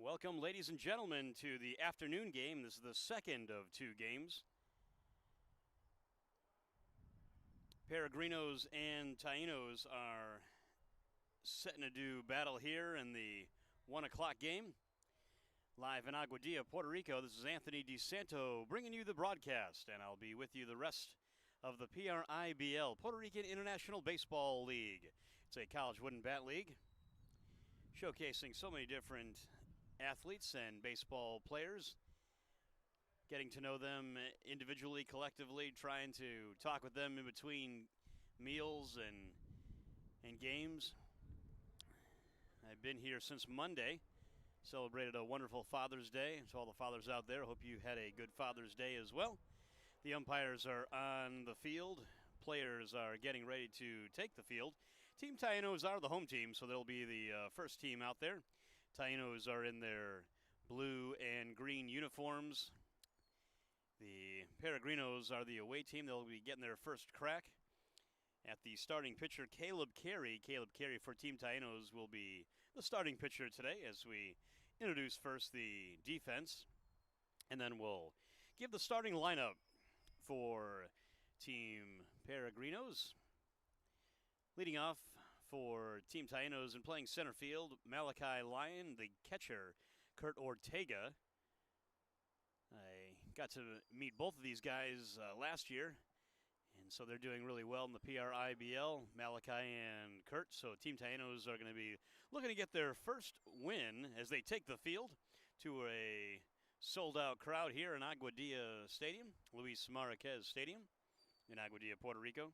Welcome, ladies and gentlemen, to the afternoon game. This is the second of two games. Peregrinos and Tyenos are setting to do battle here in the 1 o'clock game. Live in Aguadilla, Puerto Rico, this is Anthony DeSanto bringing you the broadcast, and I'll be with you the rest of the PRIBL, Puerto Rican International Baseball League. It's a college wooden bat league showcasing so many different athletes and baseball players, getting to know them individually, collectively, trying to talk with them in between meals and games. I've been here since Monday, celebrated a wonderful Father's Day. To all the fathers out there, hope you had a good Father's Day as well. The umpires are on the field. Players are getting ready to take the field. Team Tainos are the home team, so they'll be the first team out there. Tainos are in their blue and green uniforms. The Peregrinos are the away team. They'll be getting their first crack at the starting pitcher, Caleb Carey. Caleb Carey for Team Tainos will be the starting pitcher today as we introduce first the defense, and then we'll give the starting lineup for Team Peregrinos. Leading off for Team Tyenos and playing center field, Malachi Lyon, the catcher, Kurt Ortega. I got to meet both of these guys last year, and so they're doing really well in the PRIBL, Malachi and Kurt. So Team Tyenos are going to be looking to get their first win as they take the field to a sold-out crowd here in Aguadilla Stadium, Luis Marquez Stadium in Aguadilla, Puerto Rico.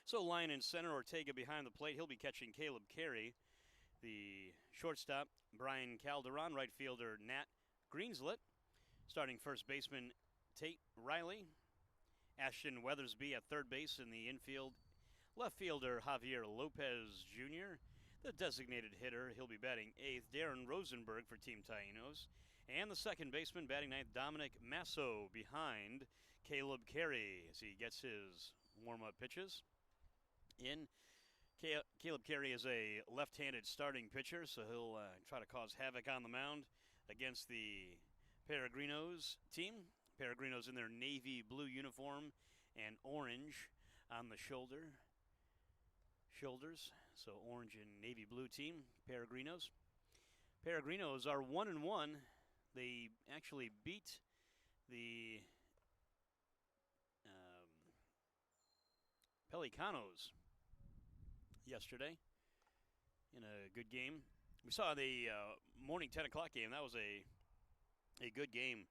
So Lyon in center, Ortega behind the plate. He'll be catching Caleb Carey. The shortstop, Brian Calderon. Right fielder, Nat Greenslet. Starting first baseman, Tate Riley. Ashton Weathersby at third base in the infield. Left fielder, Javier Lopez Jr. The designated hitter, he'll be batting eighth, Darren Rosenberg for Team Tyenos. And the second baseman, batting ninth, Dominic Masso behind Caleb Carey as he gets his warm-up pitches in. Caleb Carey is a left-handed starting pitcher, so he'll try to cause havoc on the mound against the Peregrinos team. Peregrinos in their navy blue uniform and orange on the shoulders. So orange and navy blue team, Peregrinos. Peregrinos are 1-1. They actually beat the Pelicanos yesterday in a good game. We saw the morning 10 o'clock game. That was a good game.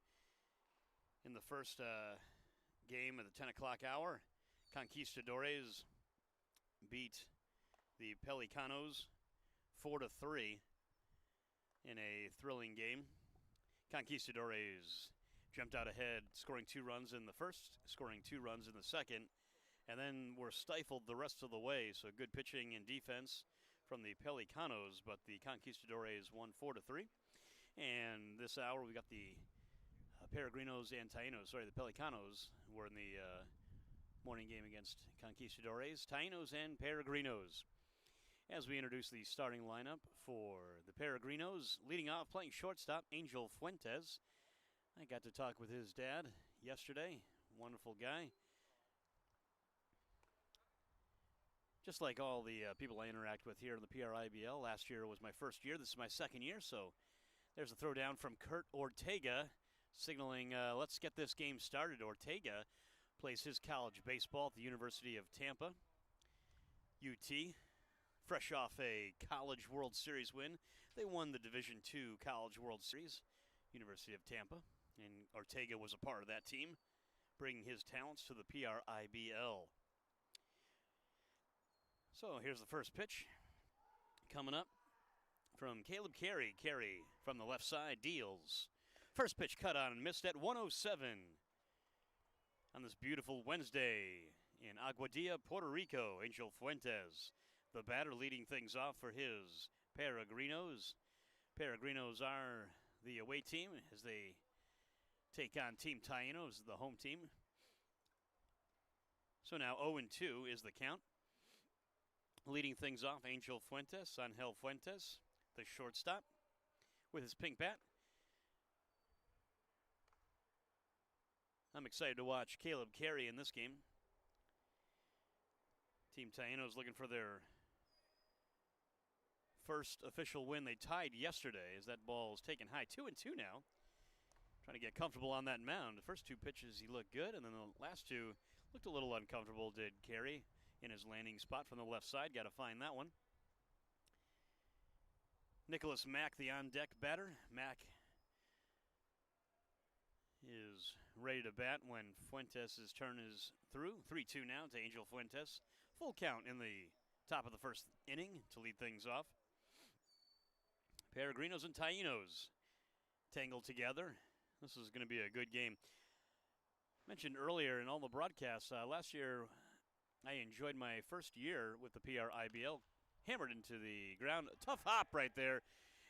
In the first game of the 10 o'clock hour, Conquistadores beat the Pelicanos 4-3 in a thrilling game. Conquistadores jumped out ahead, scoring 2 runs in the first, scoring 2 runs in the second, and then were stifled the rest of the way. So good pitching and defense from the Pelicanos, but the Conquistadores won 4-3. And this hour we got the Peregrinos and Tyenos. The Pelicanos were in the morning game against Conquistadores. Tyenos and Peregrinos. As we introduce the starting lineup for the Peregrinos, leading off, playing shortstop, Angel Fuentes. I got to talk with his dad yesterday. Wonderful guy. Just like all the people I interact with here in the PRIBL. Last year was my first year. This is my second year, so there's a throwdown from Kurt Ortega, signaling let's get this game started. Ortega plays his college baseball at the University of Tampa, UT. Fresh off a College World Series win. They won the Division II College World Series, University of Tampa, and Ortega was a part of that team, bringing his talents to the PRIBL. So here's the first pitch coming up from Caleb Carey. Carey from the left side deals. First pitch cut on and missed at 107 on this beautiful Wednesday in Aguadilla, Puerto Rico. Angel Fuentes, the batter, leading things off for his Peregrinos. Peregrinos are the away team as they take on Team Tyenos, the home team. So now 0-2 is the count. Leading things off, Angel Fuentes, Angel Fuentes, the shortstop. with his pink bat. I'm excited to watch Caleb Carey in this game. Team Tyenos looking for their first official win. They tied yesterday as that ball is taken high. 2-2 now. Trying to get comfortable on that mound. The first 2 pitches he looked good, and then the last 2 looked a little uncomfortable, did Carey in his landing spot from the left side. Got to find that one. Nicholas Mack, the on-deck batter. Mack is ready to bat when Fuentes' turn is through. 3-2 now to Angel Fuentes. Full count in the top of the first inning to lead things off. Peregrinos and Tainos tangled together. This is going to be a good game. Mentioned earlier in all the broadcasts, last year I enjoyed my first year with the PRIBL. Hammered into the ground. A tough hop right there.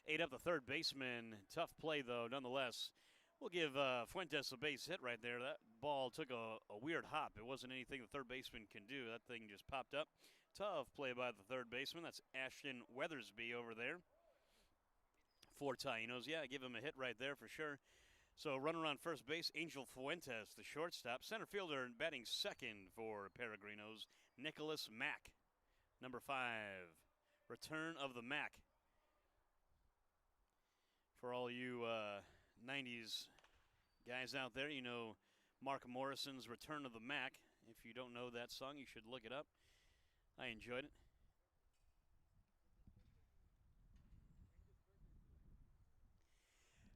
Ate up the third baseman. Tough play, though, nonetheless. We'll give Fuentes a base hit right there. That ball took a weird hop. It wasn't anything the third baseman can do. That thing just popped up. Tough play by the third baseman. That's Ashton Weathersby over there for Tyenos. Yeah, give him a hit right there for sure. So runner on first base, Angel Fuentes, the shortstop. Center fielder batting second for Peregrinos, Nicholas Mack, number 5. Return of the Mack. For all you 90s guys out there, you know Mark Morrison's Return of the Mack. If you don't know that song, you should look it up. I enjoyed it.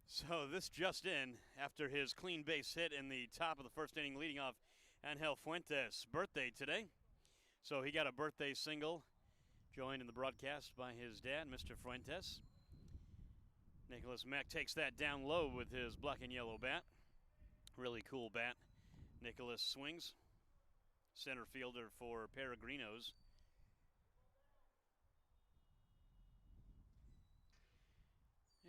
So this just in, after his clean base hit in the top of the first inning, leading off Angel Fuentes' birthday today. So he got a birthday single, joined in the broadcast by his dad, Mr. Fuentes. Nicholas Mack takes that down low with his black and yellow bat. Really cool bat. Nicholas swings. Center fielder for Peregrinos.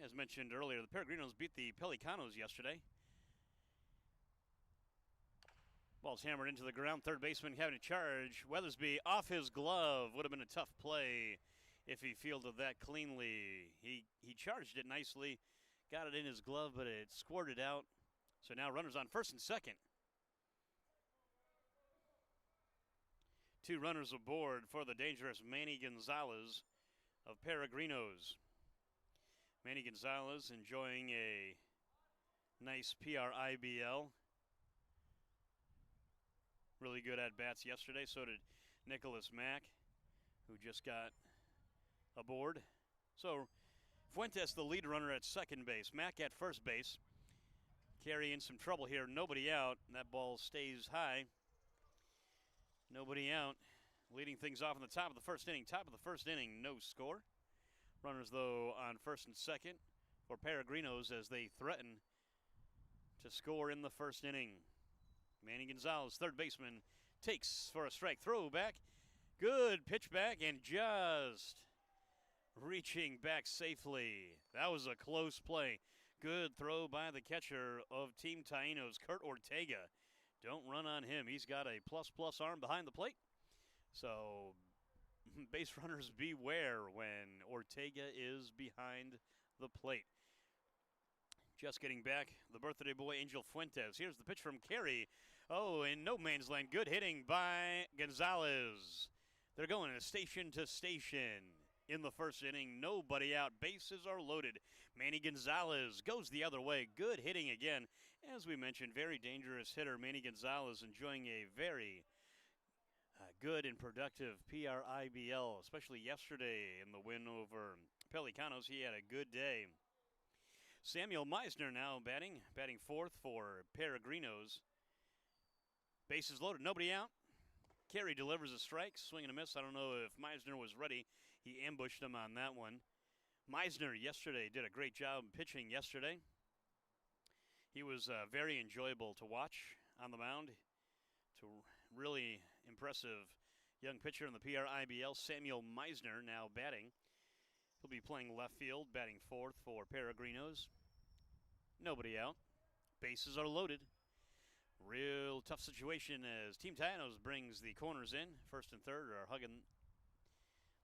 As mentioned earlier, the Paraginos beat the Paraginos yesterday. Ball's hammered into the ground. Third baseman having a charge. Weathersby off his glove. Would have been a tough play if he fielded that cleanly. He charged it nicely. Got it in his glove, but it squirted out. So now runners on first and second. 2 runners aboard for the dangerous Manny Gonzalez of Peregrinos. Manny Gonzalez enjoying a nice PRIBL. Really good at-bats yesterday. So did Nicholas Mack, who just got aboard. So Fuentes, the lead runner at second base. Mack at first base. Carey in some trouble here. Nobody out. That ball stays high. Nobody out. Leading things off in the top of the first inning. Top of the first inning, no score. Runners, though, on first and second for Peregrinos as they threaten to score in the first inning. Manny Gonzalez, third baseman, takes for a strike. Throw back. Good pitch back and just reaching back safely. That was a close play. Good throw by the catcher of Team Tyenos, Kurt Ortega. Don't run on him. He's got a plus arm behind the plate. So base runners beware when Ortega is behind the plate. Just getting back, the birthday boy, Angel Fuentes. Here's the pitch from Carey. Oh, in no man's land. Good hitting by Gonzalez. They're going station to station in the first inning. Nobody out. Bases are loaded. Manny Gonzalez goes the other way. Good hitting again. As we mentioned, very dangerous hitter. Manny Gonzalez enjoying a very good and productive PRIBL, especially yesterday in the win over Pelicanos. He had a good day. Samuel Meisner now batting fourth for Peregrinos. Bases loaded, nobody out. Carey delivers a strike, swing and a miss. I don't know if Meisner was ready. He ambushed him on that one. Meisner yesterday did a great job pitching yesterday. He was very enjoyable to watch on the mound. To really impressive young pitcher in the PRIBL, Samuel Meisner, now batting. He'll be playing left field, batting fourth for Peregrinos. Nobody out. Bases are loaded. Real tough situation as Team Tyenos brings the corners in. First and third are hugging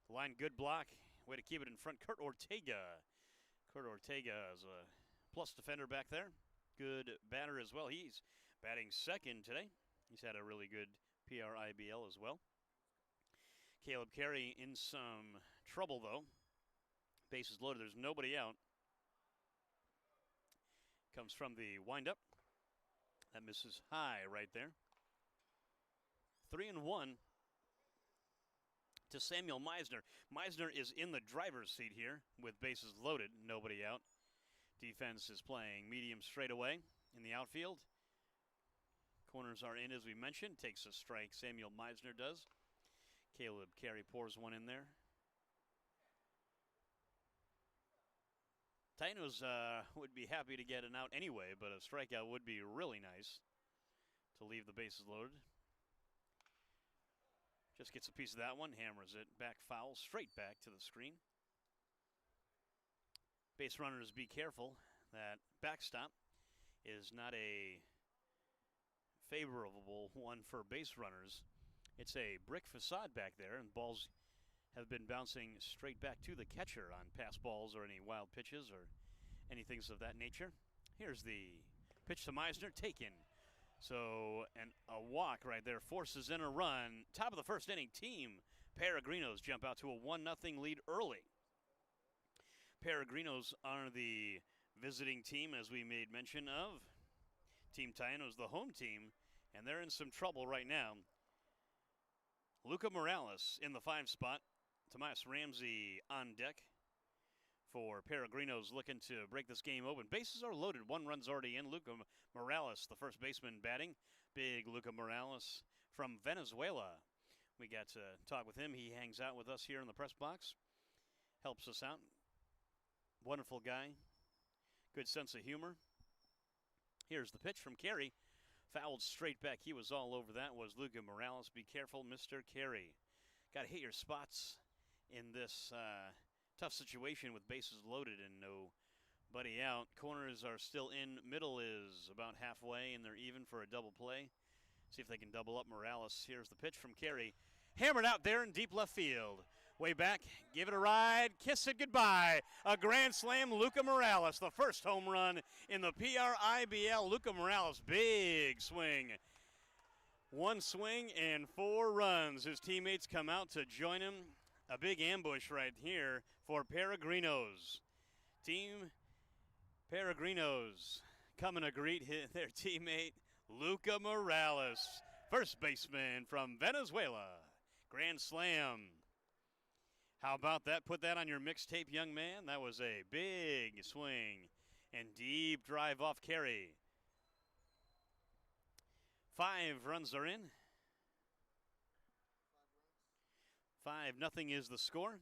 the line. Good block. Way to keep it in front. Kurt Ortega. Kurt Ortega is a plus defender back there. Good batter as well. He's batting second today. He's had a really good PRIBL as well. Caleb Carey in some trouble, though. Bases loaded. There's nobody out. Comes from the windup. That misses high right there. 3-1 to Samuel Meisner. Meisner is in the driver's seat here with bases loaded, nobody out. Defense is playing medium straight away in the outfield. Corners are in, as we mentioned. Takes a strike, Samuel Meisner does. Caleb Carey pours one in there. Tainos would be happy to get an out anyway, but a strikeout would be really nice to leave the bases loaded. Just gets a piece of that one, hammers it back foul, straight back to the screen. Base runners, be careful. That backstop is not a favorable one for base runners. It's a brick facade back there, and balls have been bouncing straight back to the catcher on pass balls or any wild pitches or anything of that nature. Here's the pitch to Meisner, taken. So, and a walk right there forces in a run. Top of the first inning, Team Peregrinos jump out to a 1-0 lead early. Peregrinos are the visiting team, as we made mention of. Team Tyenos, the home team, and they're in some trouble right now. Luca Morales in the 5 spot. Tomas Ramsey on deck for Peregrinos, looking to break this game open. Bases are loaded. 1 run's already in. Luca Morales, the first baseman, batting. Big Luca Morales from Venezuela. We got to talk with him. He hangs out with us here in the press box. Helps us out. Wonderful guy. Good sense of humor. Here's the pitch from Carey. Fouled straight back. He was all over that, was Luca Morales. Be careful, Mr. Carey. Got to hit your spots in this tough situation with bases loaded and nobody out. Corners are still in. Middle is about halfway, and they're even for a double play. See if they can double up Morales. Here's the pitch from Carey. Hammered out there in deep left field. Way back, give it a ride, kiss it goodbye. A grand slam, Luca Morales, the first home run in the PRIBL. Luca Morales, big swing. 1 swing and 4 runs. His teammates come out to join him. A big ambush right here for Peregrinos. Team Peregrinos coming to greet their teammate, Luca Morales, first baseman from Venezuela. Grand slam. How about that? Put that on your mixtape, young man. That was a big swing and deep drive off Carey. 5 runs are in. 5-0 is the score.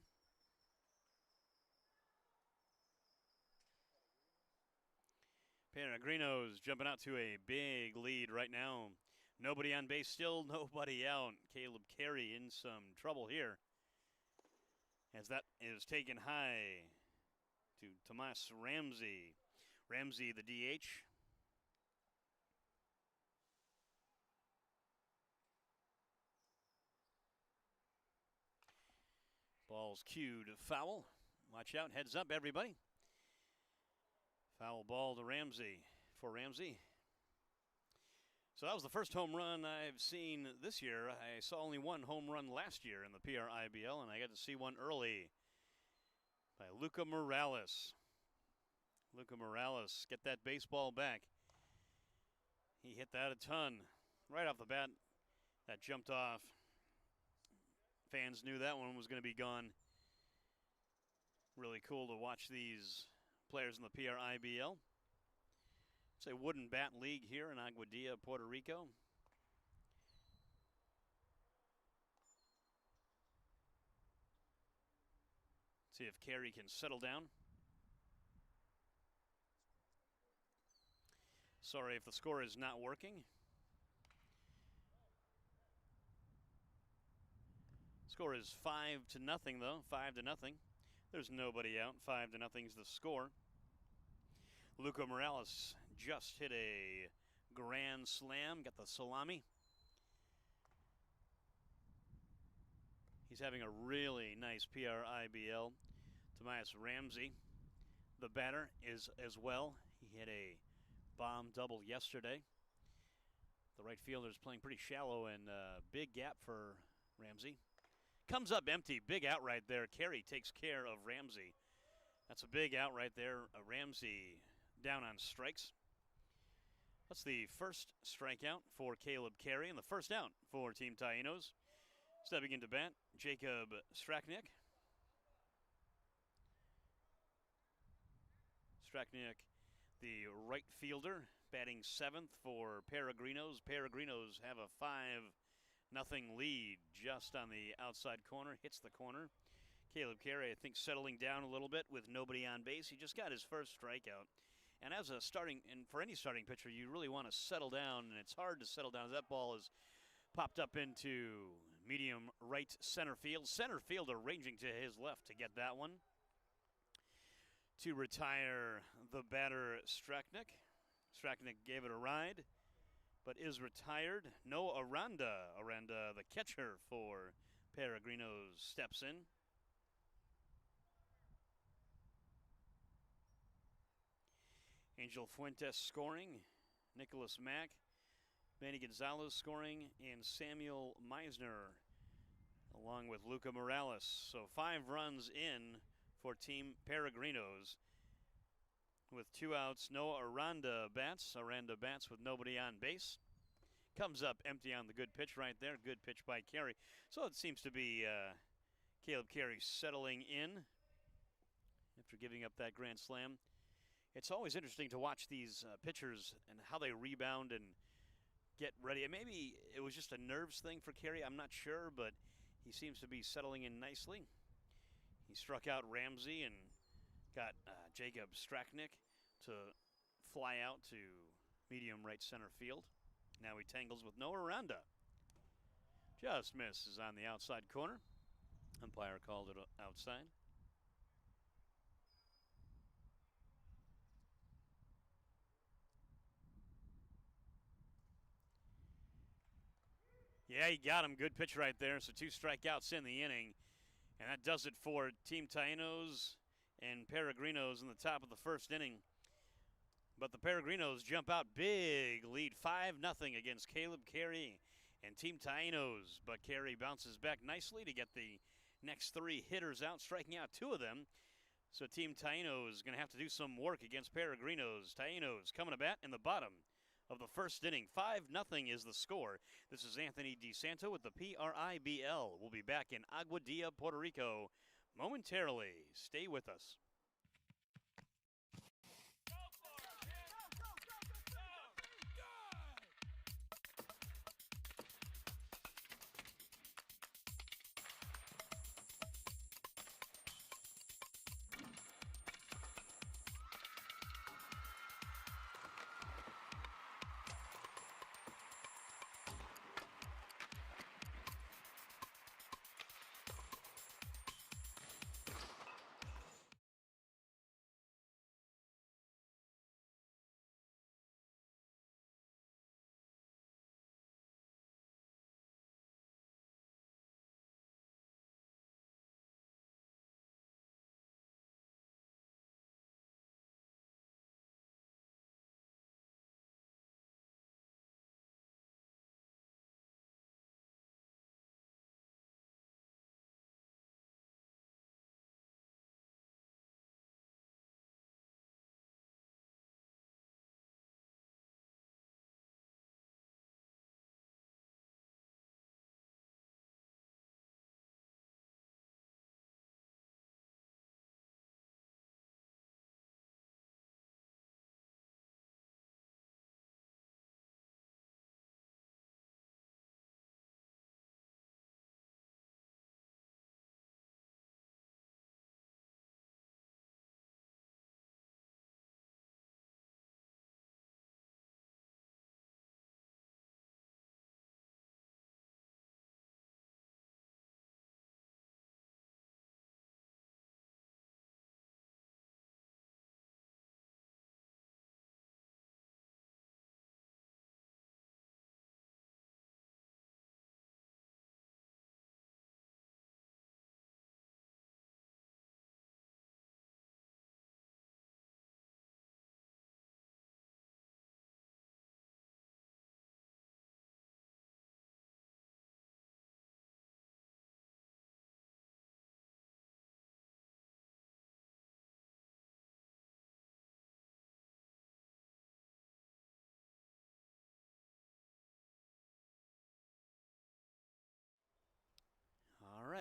Peregrinos jumping out to a big lead right now. Nobody on base, still nobody out. Caleb Carey in some trouble here, as that is taken high to Tomas Ramsey. Ramsey, the DH. Ball's cued foul. Watch out, heads up, everybody. Foul ball to Ramsey for Ramsey. So that was the first home run I've seen this year. I saw only 1 home run last year in the PRIBL, and I got to see one early by Luca Morales. Luca Morales, get that baseball back. He hit that a ton. Right off the bat, that jumped off. Fans knew that one was going to be gone. Really cool to watch these players in the PRIBL. It's a wooden bat league here in Aguadilla, Puerto Rico. See if Carey can settle down. Sorry if the score is not working. Score is 5-0 though, 5-0. There's nobody out. 5-0 is the score. Luca Morales just hit a grand slam, got the salami. He's having a really nice PRIBL. Tomas Ramsey, the batter is as well. He hit a bomb double yesterday. The right fielder is playing pretty shallow, and big gap for Ramsey. Comes up empty. Big out right there. Carey takes care of Ramsey. That's a big out right there. Ramsey down on strikes. That's the first strikeout for Caleb Carey and the first out for Team Tyenos. Stepping into bat, Jacob Straknick. Straknick, the right fielder, batting seventh for Paraginos. Paraginos have a 5-0 lead just on the outside corner. Hits the corner. Caleb Carey, I think, settling down a little bit with nobody on base. He just got his first strikeout. And as a starting, and for any starting pitcher, you really want to settle down, and it's hard to settle down. That ball is popped up into medium right center field. Center fielder ranging to his left to get that one. To retire the batter, Straknick. Straknick gave it a ride, but is retired. No Aranda. Aranda, the catcher for Paraginos, steps in. Angel Fuentes scoring. Nicholas Mack. Manny Gonzalez scoring. And Samuel Meisner along with Luca Morales. So 5 runs in for Team Paraginos. With 2 outs, no Aranda bats. Aranda bats with nobody on base. Comes up empty on the good pitch right there. Good pitch by Carey. So it seems to be Caleb Carey settling in after giving up that grand slam. It's always interesting to watch these pitchers and how they rebound and get ready. And maybe it was just a nerves thing for Carey. I'm not sure, but he seems to be settling in nicely. He struck out Ramsey and got Jacob Straknick to fly out to medium right center field. Now he tangles with Noah Aranda. Just misses on the outside corner. Umpire called it outside. Yeah, he got him. Good pitch right there. So 2 strikeouts in the inning. And that does it for Team Tainos and Paraginos in the top of the first inning. But the Paraginos jump out big lead, 5-0 against Caleb Carey and Team Tainos. But Carey bounces back nicely to get the next 3 hitters out, striking out 2 of them. So Team Tainos is going to have to do some work against Paraginos. Tainos coming to bat in the bottom of the first inning. 5-0 is the score. This is Anthony DeSanto with the PRIBL. We'll be back in Aguadilla, Puerto Rico momentarily. Stay with us.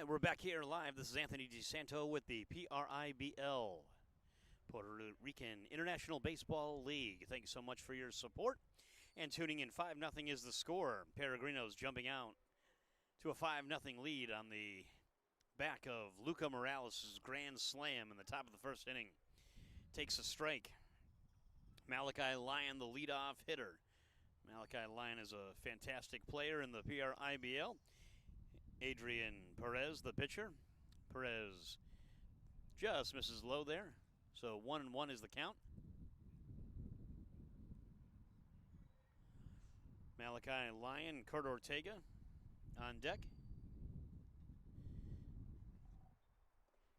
right, we're back here live. This is Anthony DeSanto with the PRIBL, Puerto Rican International Baseball League. Thank you so much for your support and tuning in. 5-0 is the score. Paraginos jumping out to a 5-0 lead on the back of Luca Morales' grand slam in the top of the first inning. Takes a strike. Malachi Lyon, the leadoff hitter. Malachi Lyon is a fantastic player in the PRIBL. Adrian Perez, the pitcher. Perez just misses low there. So 1-1 is the count. Malachi Lyon, Kurt Ortega on deck.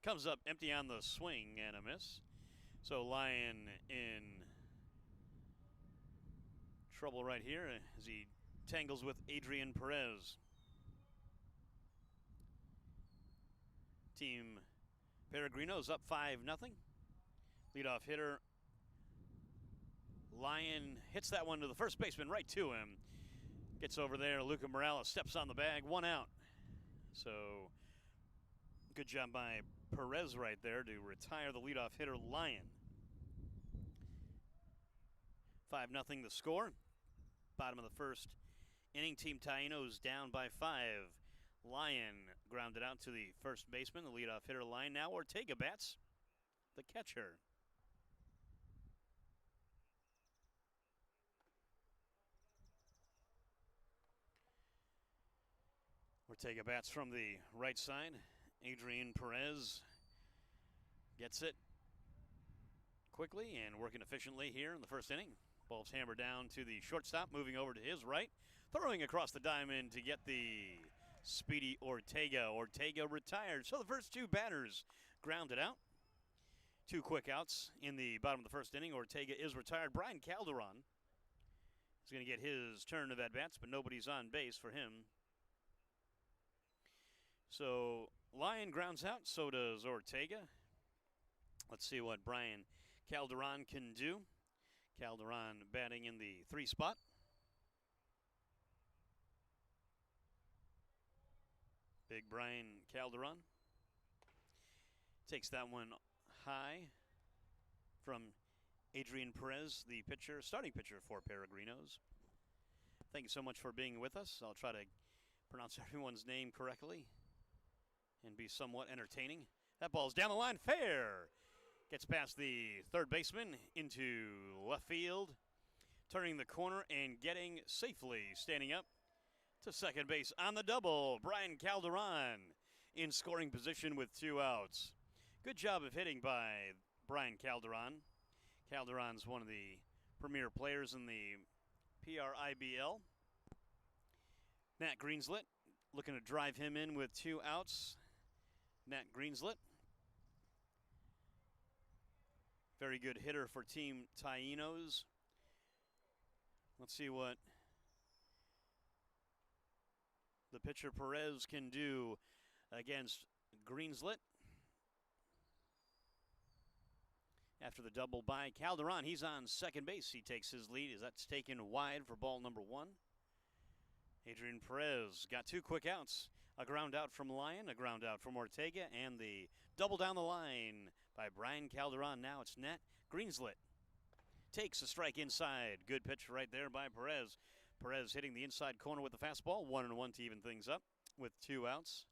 Comes up empty on the swing and a miss. So Lyon in trouble right here as he tangles with Adrian Perez. Team Peregrinos up 5-0. Leadoff hitter Lyon hits that one to the first baseman, right to him. Gets over there. Luca Morales steps on the bag. 1 out. So good job by Perez right there to retire the leadoff hitter Lyon. 5-0 the score. Bottom of the first inning. Team Tainos down by 5. Lyon grounded out to the first baseman, the leadoff hitter Lyon. Now Ortega bats, the catcher. Ortega bats from the right side. Adrian Perez gets it quickly and working efficiently here in the first inning. Ball's hammered down to the shortstop, moving over to his right. Throwing across the diamond to get the speedy Ortega. Ortega retired. So the first two batters grounded out. 2 quick outs in the bottom of the first inning. Ortega is retired. Brian Calderon is going to get his turn of at-bats, but nobody's on base for him. So Lyon grounds out, so does Ortega. Let's see what Brian Calderon can do. Calderon batting in the 3 spot. Big Brian Calderon takes that one high from Adrian Perez, the pitcher, starting pitcher for Peregrinos. Thank you so much for being with us. I'll try to pronounce everyone's name correctly and be somewhat entertaining. That ball's down the line, fair. Gets past the third baseman into left field, turning the corner and getting safely standing up to second base on the double. Brian Calderon in scoring position with 2 outs. Good job of hitting by Brian Calderon. Calderon's one of the premier players in the PRIBL. Nat Greenslet looking to drive him in with 2 outs. Nat Greenslet, very good hitter for Team Tyenos. Let's see what the pitcher Perez can do against Greenslet. After the double by Calderon, he's on second base. He takes his lead as that's taken wide for ball number 1. Adrian Perez got 2 quick outs. A ground out from Lyon, a ground out from Ortega, and the double down the line by Brian Calderon. Now it's Nat Greenslet. Takes a strike inside. Good pitch right there by Perez. Perez hitting the inside corner with the fastball. 1-1 to even things up with 2 outs.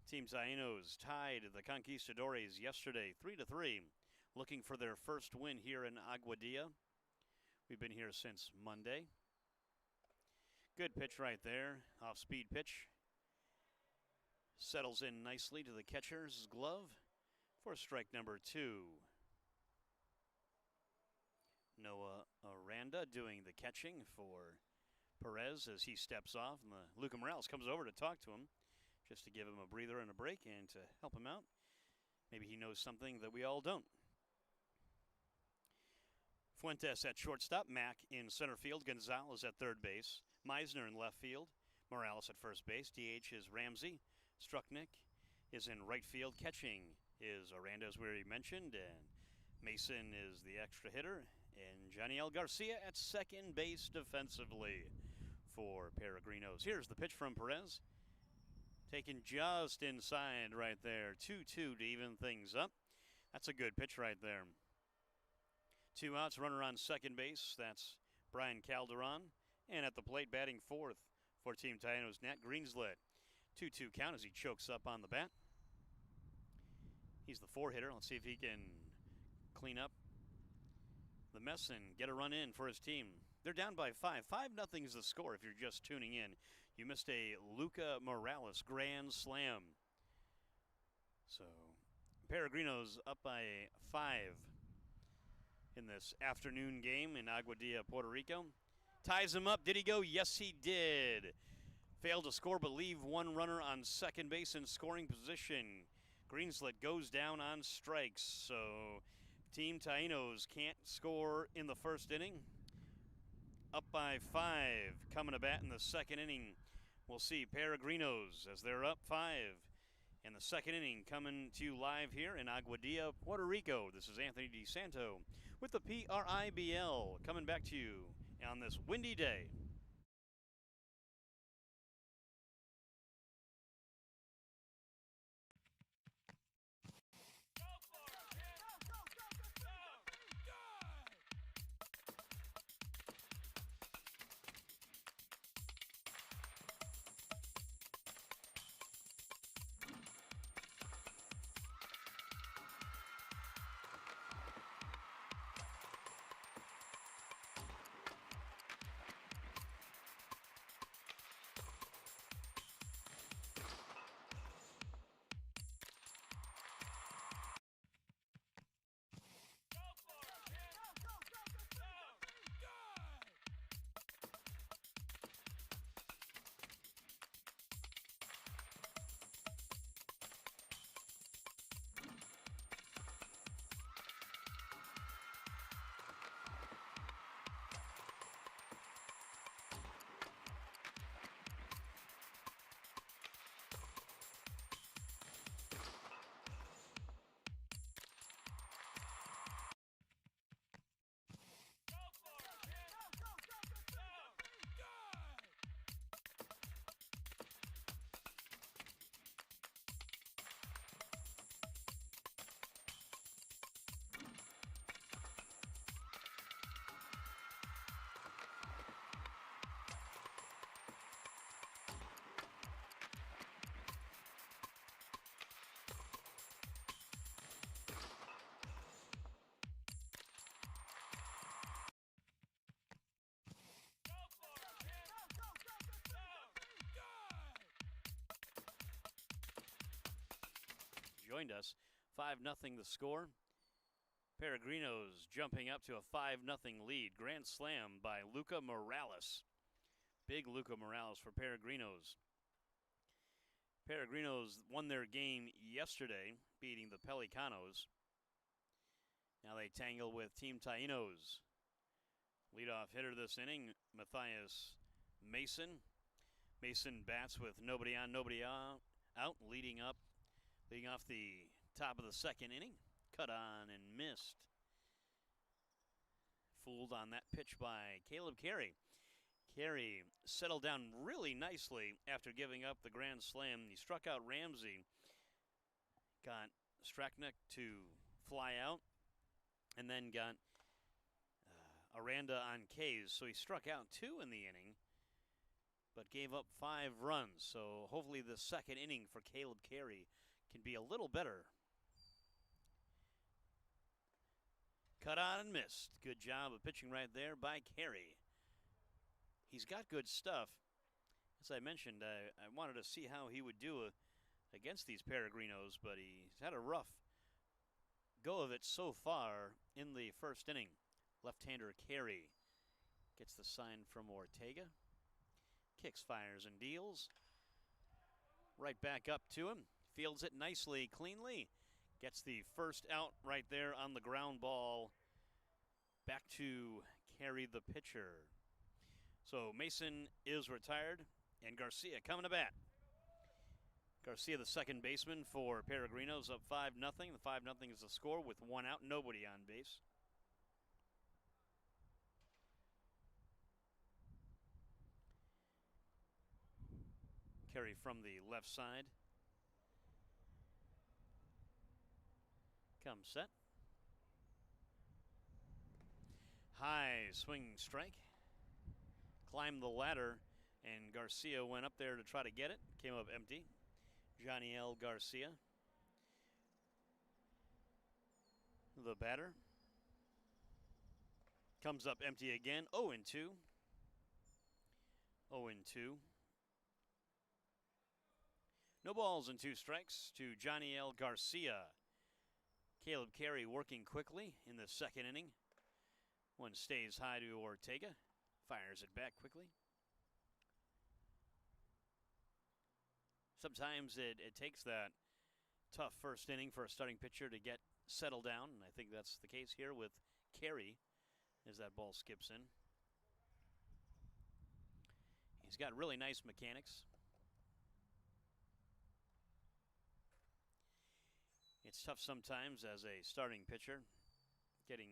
Team Tyenos tied the Conquistadores yesterday 3-3, looking for their first win here in Aguadilla. We've been here since Monday. Good pitch right there. Off-speed pitch. Settles in nicely to the catcher's glove for strike number 2. Noah Aranda doing the catching for Perez as he steps off. And Luca Morales comes over to talk to him just to give him a breather and a break and to help him out. Maybe he knows something that we all don't. Fuentes at shortstop. Mack in center field. Gonzalez at third base. Meisner in left field. Morales at first base. DH is Ramsey. Strucknick is in right field. Catching is Aranda, as we already mentioned, and Mason is the extra hitter, and Janiel Garcia at second base defensively for Peregrinos. Here's the pitch from Perez Taken just inside right there. 2-2 to even things up. That's a good pitch right there. 2 outs, runner on second base. That's Brian Calderon. And at the plate, batting fourth for Team Tainos, Nat Greenslet. 2-2 count as he chokes up on the bat. He's the 4-hitter. Let's see if he can clean up the mess and get a run in for his team. They're down by 5. 5-0 is the score if you're just tuning in. You missed a Luca Morales grand slam. So, Peregrinos up by 5 in this afternoon game in Aguadilla, Puerto Rico. Ties him up. Did he go? Yes, he did. Failed to score, but leave one runner on second base in scoring position. Greenslet goes down on strikes, so Team Tyenos can't score in the first inning. Up by 5, coming to bat in the second inning. We'll see Peregrinos as they're up 5 in the second inning, coming to you live here in Aguadilla, Puerto Rico. This is Anthony DeSanto with the PRIBL coming back to you on this windy day. Joined us. 5-0 the score. Peregrinos jumping up to a 5-0 lead. Grand slam by Luca Morales. Big Luca Morales for Peregrinos. Peregrinos won their game yesterday, beating the Pelicanos. Now they tangle with Team Tyenos. Leadoff hitter this inning, Matthias Mason. Mason bats with nobody on, nobody out, leading off the top of the second inning. Cut on and missed. Fooled on that pitch by Caleb Carey. Carey settled down really nicely after giving up the grand slam. He struck out Ramsey. Got Stracknick to fly out. And then got Aranda on K's. So he struck out 2 in the inning, but gave up 5 runs. So hopefully the second inning for Caleb Carey can be a little better. Cut on and missed. Good job of pitching right there by Carey. He's got good stuff. As I mentioned, I wanted to see how he would do against these Peregrinos, but he's had a rough go of it so far in the first inning. Left-hander Carey gets the sign from Ortega. Kicks, fires, and deals. Right back up to him. Fields it nicely, cleanly. Gets the first out right there on the ground ball. Back to Carey, the pitcher. So Mason is retired, and Garcia coming to bat. Garcia, the second baseman for Peregrinos, up 5-0. The 5-0 is the score with 1 out, nobody on base. Carry from the left side. Come set. High swing strike. Climbed the ladder, and Garcia went up there to try to get it. Came up empty. Johnny L. Garcia, the batter. Comes up empty again. 0-2. 0-2. No balls and 2 strikes to Johnny L. Garcia. Caleb Carey working quickly in the second inning. One stays high to Ortega. Fires it back quickly. Sometimes it takes that tough first inning for a starting pitcher to get settled down, and I think that's the case here with Carey as that ball skips in. He's got really nice mechanics. It's tough sometimes as a starting pitcher, getting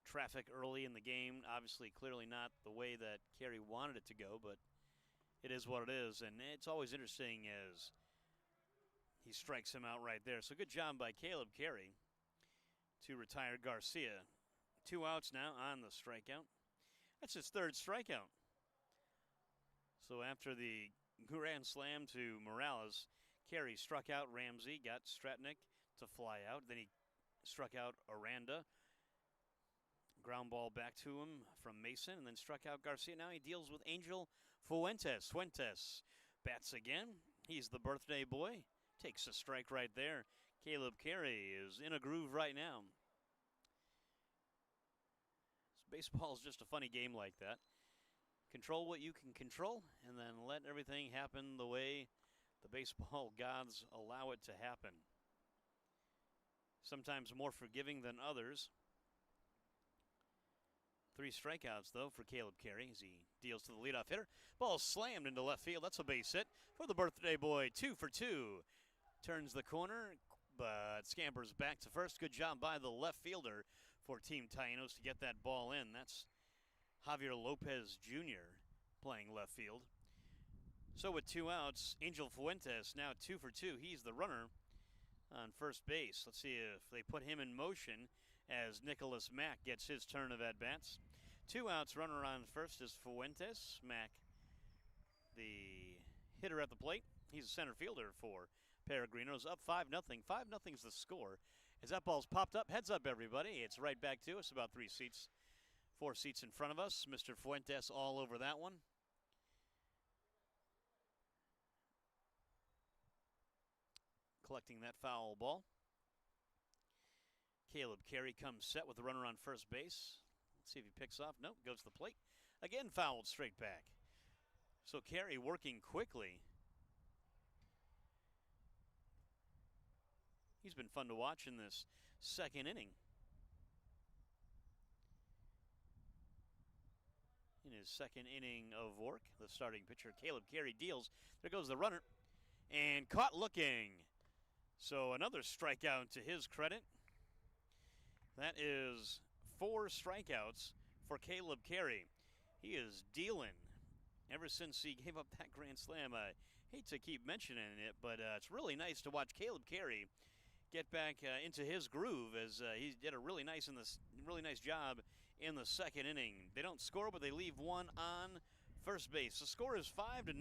traffic early in the game. Obviously, clearly not the way that Carey wanted it to go, but it is what it is. And it's always interesting as he strikes him out right there. So good job by Caleb Carey to retire Garcia. 2 outs now on the strikeout. That's his 3rd strikeout. So after the grand slam to Morales, Carey struck out Ramsey, got Stratnick to fly out. Then he struck out Aranda. Ground ball back to him from Mason, and then struck out Garcia. Now he deals with Angel Fuentes. Fuentes bats again. He's the birthday boy. Takes a strike right there. Caleb Carey is in a groove right now. Baseball is just a funny game like that. Control what you can control, and then let everything happen the way the baseball gods allow it to happen. Sometimes more forgiving than others. 3 strikeouts, though, for Caleb Carey as he deals to the leadoff hitter. Ball slammed into left field. That's a base hit for the birthday boy. 2 for 2. Turns the corner, but scampers back to first. Good job by the left fielder for Team Tyenos to get that ball in. That's Javier Lopez Jr. playing left field. So with 2 outs, Angel Fuentes now 2 for 2. He's the runner on first base. Let's see if they put him in motion as Nicholas Mack gets his turn of at-bats. 2 outs, runner on first is Fuentes. Mack, the hitter at the plate. He's a center fielder for Paraginos. Up 5-0. 5-0 is the score. As that ball's popped up, heads up everybody. It's right back to us, about 4 seats in front of us. Mr. Fuentes all over that one. Collecting that foul ball. Caleb Carey comes set with the runner on first base. Let's see if he picks off. Nope, goes to the plate. Again fouled straight back. So Carey working quickly. He's been fun to watch in this second inning. In his second inning of work, the starting pitcher, Caleb Carey, deals. There goes the runner. And caught looking. So another strikeout to his credit. That is 4 strikeouts for Caleb Carey. He is dealing ever since he gave up that grand slam. I hate to keep mentioning it, but it's really nice to watch Caleb Carey get back into his groove as he did a really nice job in the second inning. They don't score, but they leave one on first base. The score is 5-0.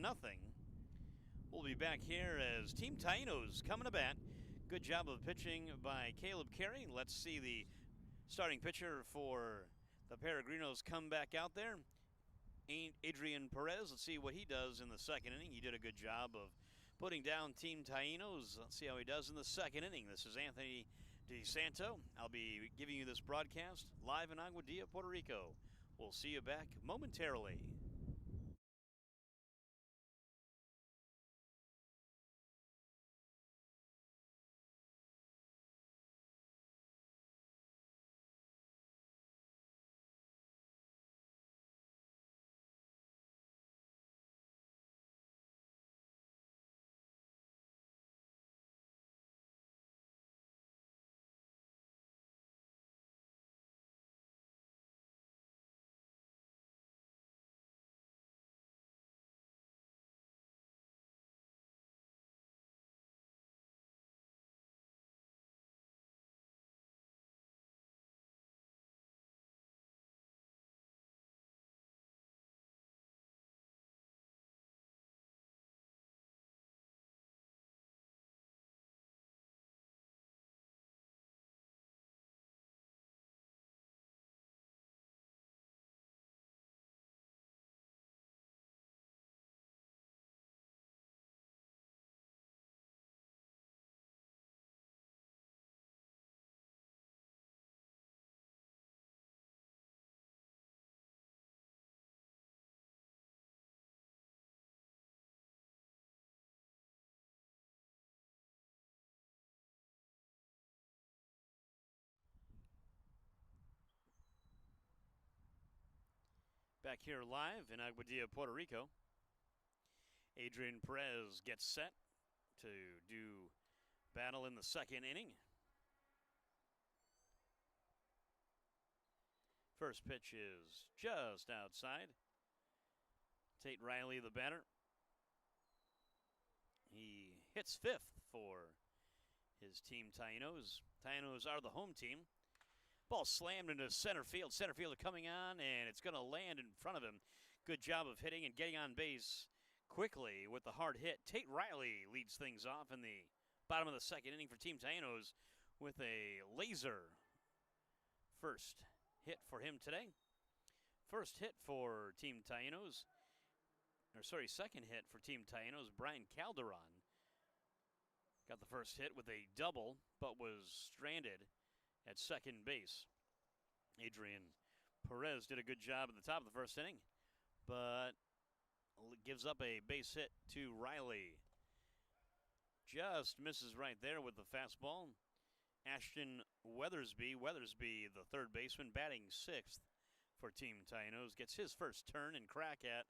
We'll be back here as Team Tainos coming to bat. Good job of pitching by Caleb Carey. Let's see the starting pitcher for the Paraginos come back out there. Adrian Perez. Let's see what he does in the second inning. He did a good job of putting down Team Tyenos. Let's see how he does in the second inning. This is Anthony DeSanto. I'll be giving you this broadcast live in Aguadilla, Puerto Rico. We'll see you back momentarily. Back here live in Aguadilla, Puerto Rico. Adrian Perez gets set to do battle in the second inning. First pitch is just outside. Tate Riley, the batter. He hits fifth for his team, Tainos. Tyenos are the home team. Ball slammed into center field. Center fielder coming on, and it's going to land in front of him. Good job of hitting and getting on base quickly with the hard hit. Tate Riley leads things off in the bottom of the second inning for Team Tyenos with a laser first hit for him today. First hit for Team Tyenos. Second hit for Team Tyenos. Brian Calderon got the first hit with a double, but was stranded at second base. Adrian Perez did a good job at the top of the first inning, but gives up a base hit to Riley. Just misses right there with the fastball. Ashton Weathersby, the third baseman, batting sixth for Team Tyenos, gets his first turn and crack at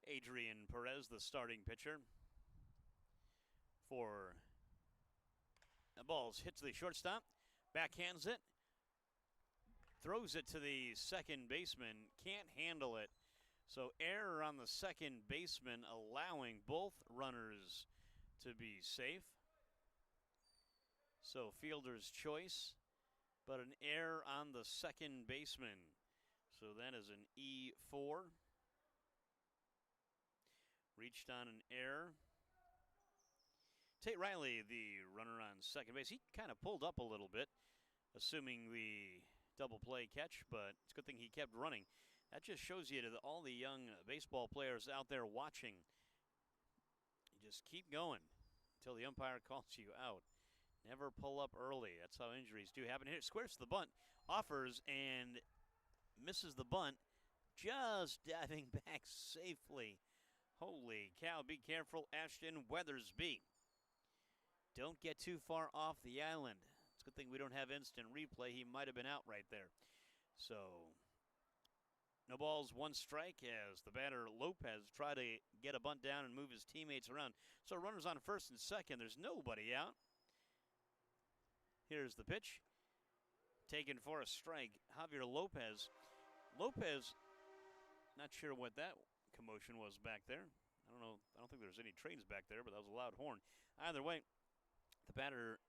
Adrian Perez, the starting pitcher. For the ball's hit to the shortstop, backhands it, throws it to the second baseman, can't handle it. So error on the second baseman, allowing both runners to be safe. So fielder's choice, but an error on the second baseman. So that is an E4. Reached on an error. Tate Riley, the runner on second base, he kind of pulled up a little bit, assuming the double play catch, but it's a good thing he kept running. That just shows you to all the young baseball players out there watching. You just keep going until the umpire calls you out. Never pull up early. That's how injuries do happen. Here, squares to the bunt, offers and misses the bunt, just diving back safely. Holy cow, be careful, Ashton Weathersby. Don't get too far off the island. It's a good thing we don't have instant replay. He might have been out right there. So, no balls, one strike as the batter Lopez tried to get a bunt down and move his teammates around. So runners on first and second. There's nobody out. Here's the pitch. Taken for a strike. Javier Lopez. Lopez, not sure what that commotion was back there. I don't know. I don't think there's any trains back there, but that was a loud horn. Either way, the batter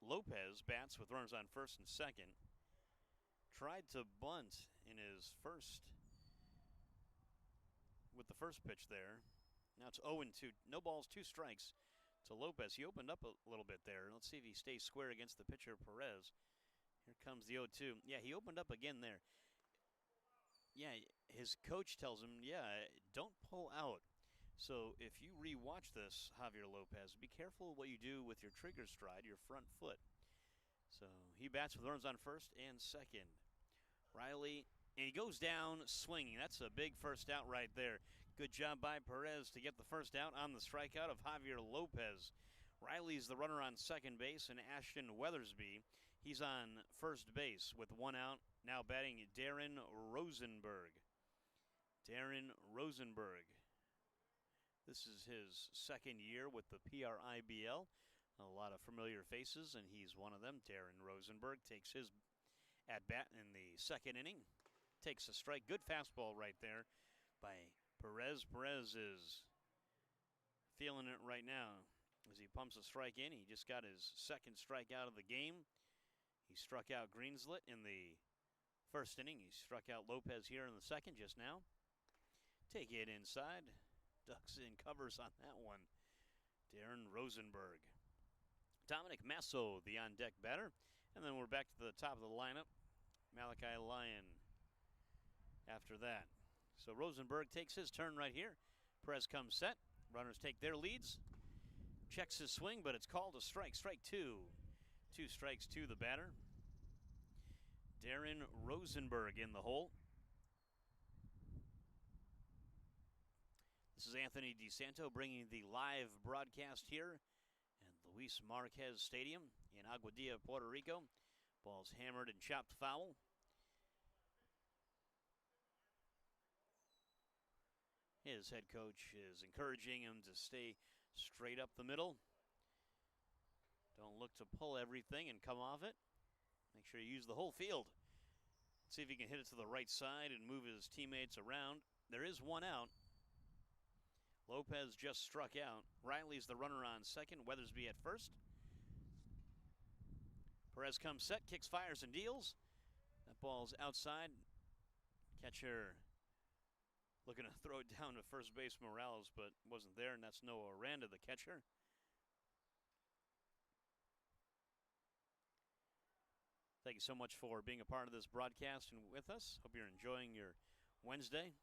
Lopez bats with runners on first and second. Tried to bunt in his first, with the first pitch there. Now it's 0-2. No balls, two strikes to Lopez. He opened up a little bit there. Let's see if he stays square against the pitcher, Perez. Here comes the 0-2. Yeah, he opened up again there. Yeah, his coach tells him, don't pull out. So if you rewatch this, Javier Lopez, be careful what you do with your trigger stride, your front foot. So he bats with runners on first and second. Riley, and he goes down swinging. That's a big first out right there. Good job by Perez to get the first out on the strikeout of Javier Lopez. Riley's the runner on second base, and Ashton Weathersby, he's on first base with one out. Now batting Darren Rosenberg. Darren Rosenberg. This is his second year with the PRIBL. A lot of familiar faces, and he's one of them. Darren Rosenberg takes his at-bat in the second inning. Takes a strike. Good fastball right there by Perez. Perez is feeling it right now as he pumps a strike in. He just got his second strike out of the game. He struck out Greenslet in the first inning. He struck out Lopez here in the second just now. Take it inside. Ducks in covers on that one. Darren Rosenberg. Dominic Masso, the on-deck batter. And then we're back to the top of the lineup. Malachi Lyon after that. So Rosenberg takes his turn right here. Perez comes set. Runners take their leads. Checks his swing, but it's called a strike. Strike two. Two strikes to the batter. Darren Rosenberg in the hole. This is Anthony DeSanto bringing the live broadcast here at Luis Marquez Stadium in Aguadilla, Puerto Rico. Ball's hammered and chopped foul. His head coach is encouraging him to stay straight up the middle. Don't look to pull everything and come off it. Make sure you use the whole field. See if he can hit it to the right side and move his teammates around. There is one out. Lopez just struck out. Riley's the runner on second. Weathersby at first. Perez comes set, kicks, fires, and deals. That ball's outside. Catcher looking to throw it down to first base Morales, but wasn't there, and that's Noah Aranda, the catcher. Thank you so much for being a part of this broadcast and with us. Hope you're enjoying your Wednesday.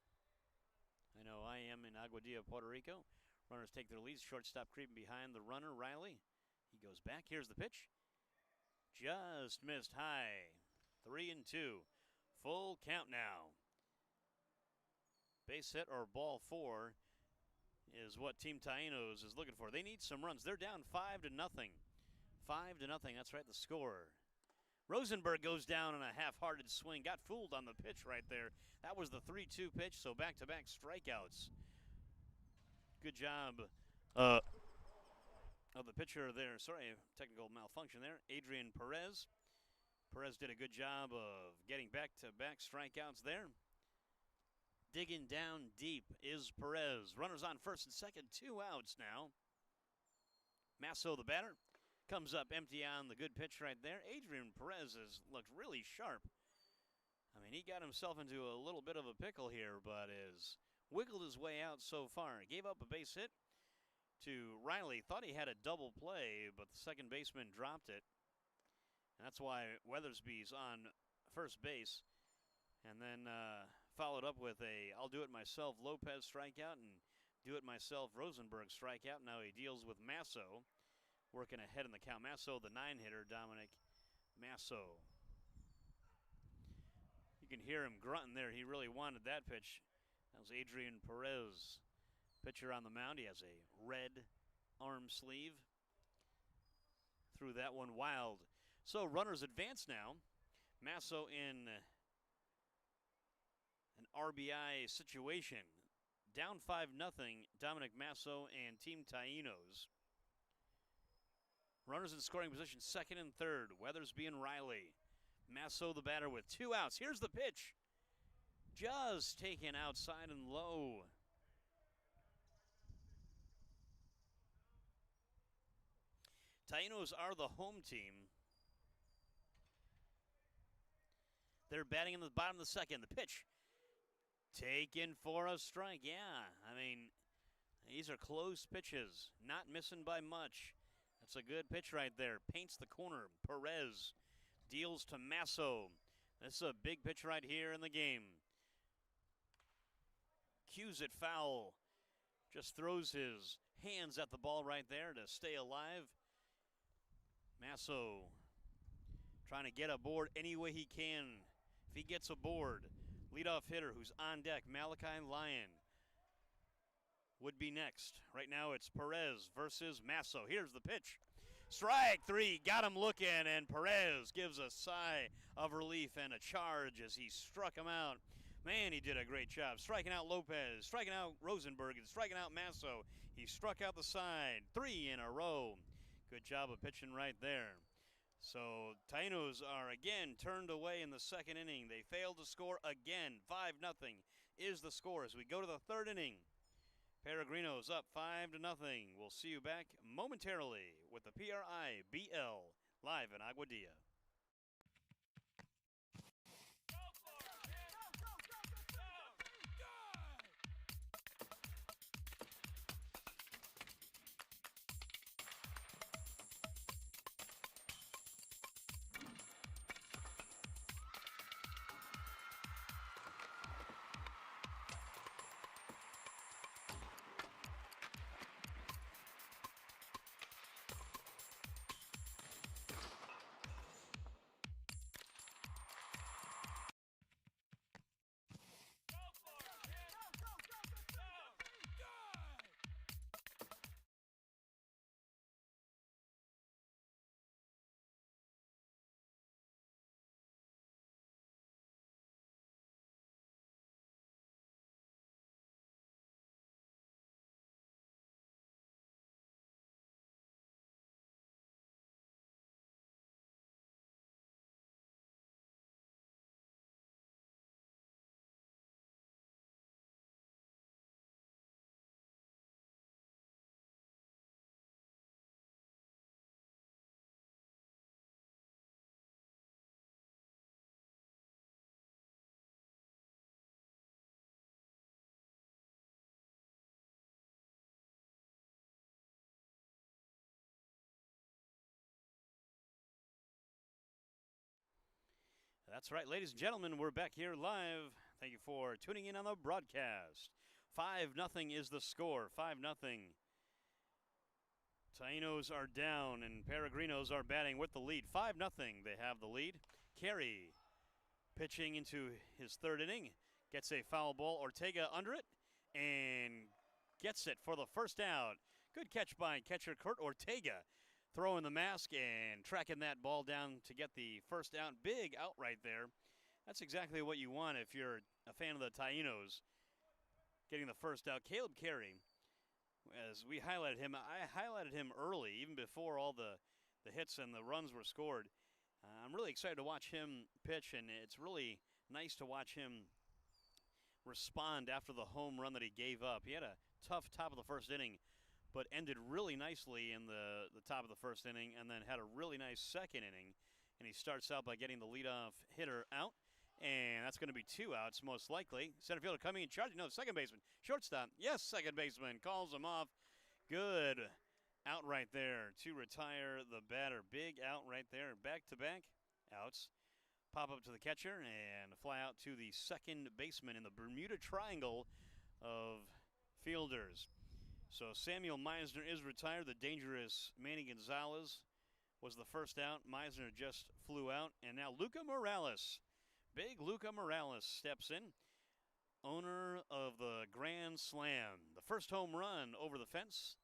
I know I am in Aguadilla, Puerto Rico. Runners take their leads. Shortstop creeping behind the runner, Riley. He goes back. Here's the pitch. Just missed high. 3-2. Full count now. Base hit or ball 4 is what Team Tyenos is looking for. They need some runs. They're down 5-0. 5-0. That's right, the score. Rosenberg goes down on a half-hearted swing. Got fooled on the pitch right there. That was the 3-2 pitch, so back-to-back strikeouts. Good job of the pitcher there. Sorry, technical malfunction there. Adrian Perez. Perez did a good job of getting back-to-back strikeouts there. Digging down deep is Perez. Runners on first and second. 2 outs now. Masso, the batter, comes up empty on the good pitch right there. Adrian Perez has looked really sharp. I mean, he got himself into a little bit of a pickle here, but has wiggled his way out so far. He gave up a base hit to Riley. Thought he had a double play, but the second baseman dropped it. And that's why Weathersby's on first base. And then followed up with a I'll do it myself Lopez strikeout and do it myself Rosenberg strikeout. Now he deals with Masso, working ahead in the count. Masso, the 9-hitter, Dominic Masso. You can hear him grunting there. He really wanted that pitch. That was Adrian Perez, pitcher on the mound. He has a red arm sleeve. Threw that one wild. So runners advance now. Masso in an RBI situation. Down 5-0, Dominic Masso and Team Tyenos. Runners in scoring position, second and third. Weathersby and Riley. Masso, the batter, with 2 outs. Here's the pitch. Just taken outside and low. Tainos are the home team. They're batting in the bottom of the second. The pitch taken for a strike. Yeah, I mean, these are close pitches. Not missing by much. That's a good pitch right there. Paints the corner. Perez deals to Masso. This is a big pitch right here in the game. Cues it foul. Just throws his hands at the ball right there to stay alive. Masso trying to get aboard any way he can. If he gets aboard, leadoff hitter who's on deck, Malachi Lyon, would be next. Right now it's Perez versus Masso. Here's the pitch. Strike 3, got him looking, and Perez gives a sigh of relief and a charge as he struck him out. Man, he did a great job striking out Lopez, striking out Rosenberg, and striking out Masso. He struck out the side 3 in a row. Good job of pitching right there. So Tainos are again turned away in the second inning. They failed to score again. 5-0 is the score as we go to the third inning. Paraginos up 5-0. We'll see you back momentarily with the PRIBL live in Aguadilla. That's right, ladies and gentlemen, we're back here live. Thank you for tuning in on the broadcast. 5-0 is the score. 5-0. Tainos are down and Peregrinos are batting with the lead. 5-0. They have the lead. Carey pitching into his third inning. Gets a foul ball. Ortega under it and gets it for the first out. Good catch by catcher Kurt Ortega. Throwing the mask and tracking that ball down to get the first out. Big out right there. That's exactly what you want if you're a fan of the Tyenos. Getting the first out. Caleb Carey, as we highlighted him, I highlighted him early, even before all the hits and the runs were scored. I'm really excited to watch him pitch, and it's really nice to watch him respond after the home run that he gave up. He had a tough top of the first inning, but ended really nicely in the top of the first inning and then had a really nice second inning. And he starts out by getting the leadoff hitter out, and that's going to be 2 outs most likely. Center fielder coming in charge. No, second baseman. Shortstop. Yes, second baseman. Calls him off. Good out right there to retire the batter. Big out right there. Back-to-back outs. Pop up to the catcher and fly out to the second baseman in the Bermuda Triangle of fielders. So Samuel Meisner is retired. The dangerous Manny Gonzalez was the first out. Meisner just flew out. And now Luca Morales. Big Luca Morales steps in. Owner of the Grand Slam. The first home run over the fence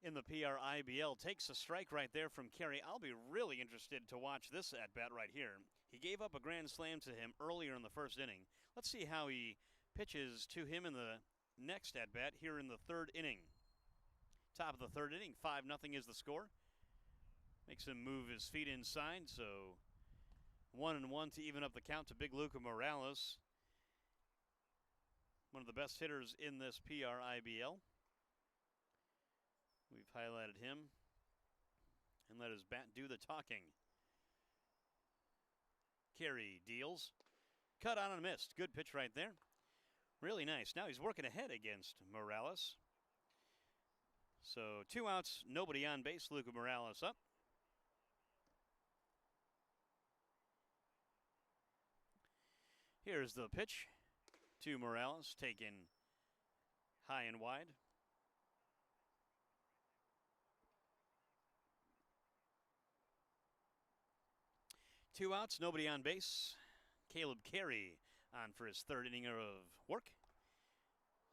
in the PRIBL. Takes a strike right there from Carey. I'll be really interested to watch this at-bat right here. He gave up a grand slam to him earlier in the first inning. Let's see how he pitches to him in the next at-bat here in the third inning. Top of the third inning, 5-0 is the score. Makes him move his feet inside, so 1-1 to even up the count to big Luca Morales. One of the best hitters in this PRIBL. We've highlighted him and let his bat do the talking. Carey deals. Cut on and missed. Good pitch right there. Really nice. Now he's working ahead against Morales. So 2 outs, nobody on base. Luca Morales up. Here's the pitch to Morales, taken high and wide. Two outs, nobody on base. Caleb Carey on for his third inning of work.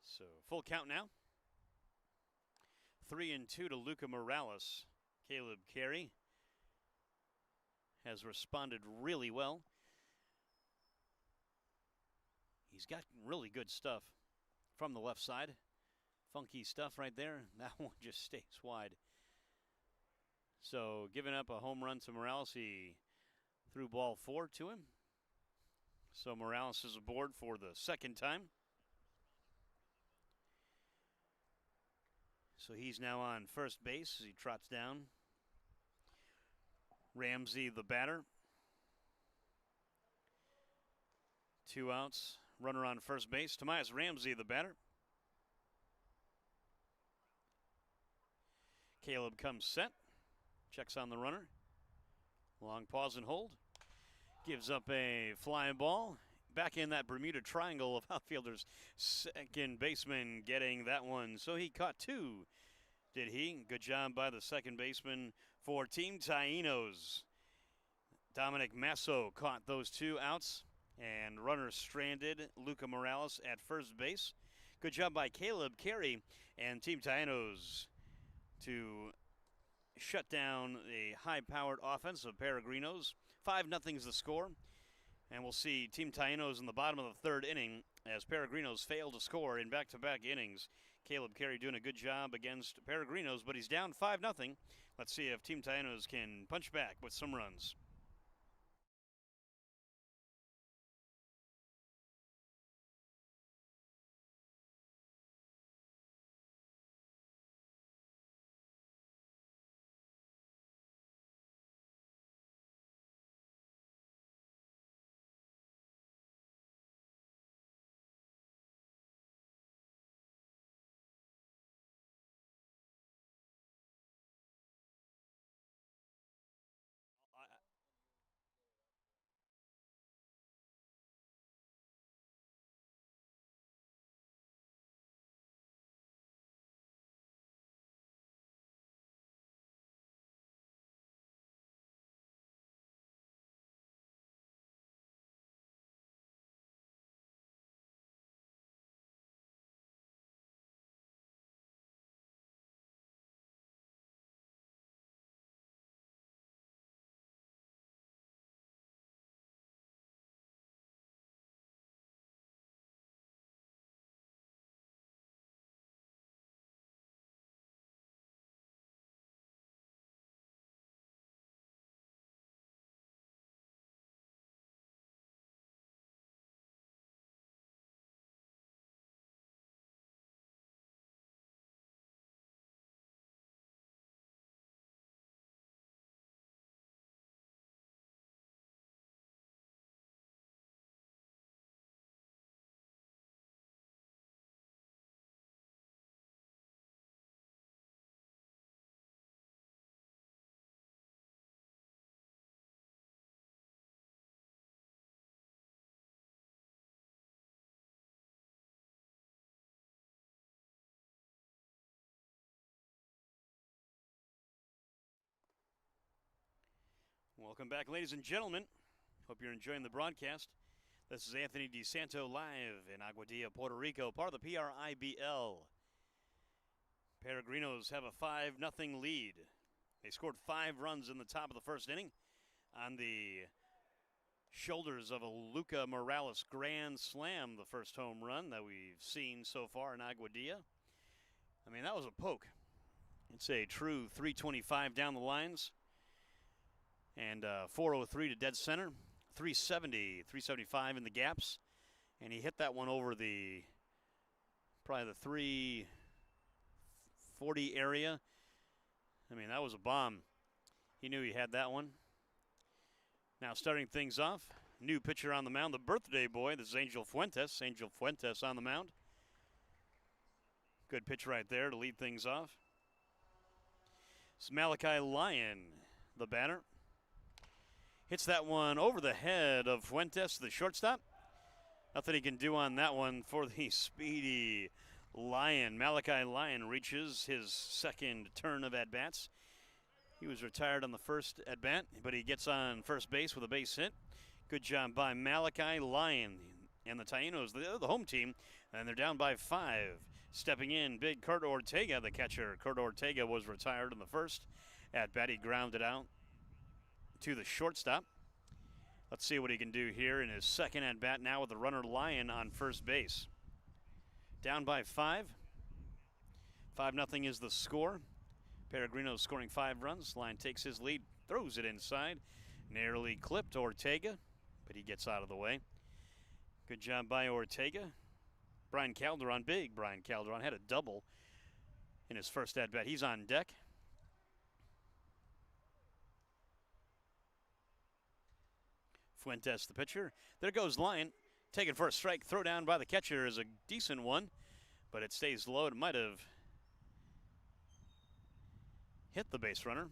So full count now. 3-2 to Luca Morales. Caleb Carey has responded really well. He's got really good stuff from the left side. Funky stuff right there. That one just stays wide. So giving up a home run to Morales, he threw ball 4 to him. So Morales is aboard for the second time. So he's now on first base as he trots down. Ramsey, the batter. 2 outs. Runner on first base. Tobias Ramsey, the batter. Caleb comes set. Checks on the runner. Long pause and hold. Gives up a fly ball. Back in that Bermuda Triangle of outfielders. Second baseman getting that one. So he caught 2. Did he? Good job by the second baseman for Team Tyenos. Dominic Masso caught those 2 outs. And runner stranded. Luca Morales at first base. Good job by Caleb Carey and Team Tyenos to shut down a high-powered offense of Paraginos. 5-0 is the score. And we'll see Team Tyenos in the bottom of the third inning as Paraginos fail to score in back-to-back innings. Caleb Carey doing a good job against Paraginos, but he's down 5-0. Let's see if Team Tyenos can punch back with some runs. Welcome back, ladies and gentlemen. Hope you're enjoying the broadcast. This is Anthony DeSanto live in Aguadilla, Puerto Rico, part of the PRIBL. Paraginos have a 5-0 lead. They scored 5 runs in the top of the first inning on the shoulders of a Luca Morales grand slam, the first home run that we've seen so far in Aguadilla. I mean, that was a poke. It's a true 325 down the lines. And 403 to dead center, 370, 375 in the gaps. And he hit that one over probably the 340 area. I mean, that was a bomb. He knew he had that one. Now starting things off, new pitcher on the mound, the birthday boy. This is Angel Fuentes. Angel Fuentes on the mound. Good pitch right there to lead things off. It's Malachi Lyon, the batter. Hits that one over the head of Fuentes, the shortstop. Nothing he can do on that one for the speedy Lyon. Malachi Lyon reaches his second turn of at-bats. He was retired on the first at-bat, but he gets on first base with a base hit. Good job by Malachi Lyon and the Tyenos, the home team, and they're down by 5. Stepping in, big Kurt Ortega, the catcher. Kurt Ortega was retired in the first at-bat. He grounded out to the shortstop. Let's see what he can do here in his second at-bat now with the runner Lyon on first base. Down by 5. 5-0 is the score. Peregrinos scoring 5 runs. Lyon takes his lead, throws it inside. Narrowly clipped Ortega, but he gets out of the way. Good job by Ortega. Brian Calderon, big Brian Calderon, had a double in his first at-bat. He's on deck. Fuentes, the pitcher. There goes Lyon. Taken for a strike. Throw down by the catcher is a decent one, but it stays low. It might have hit the base runner,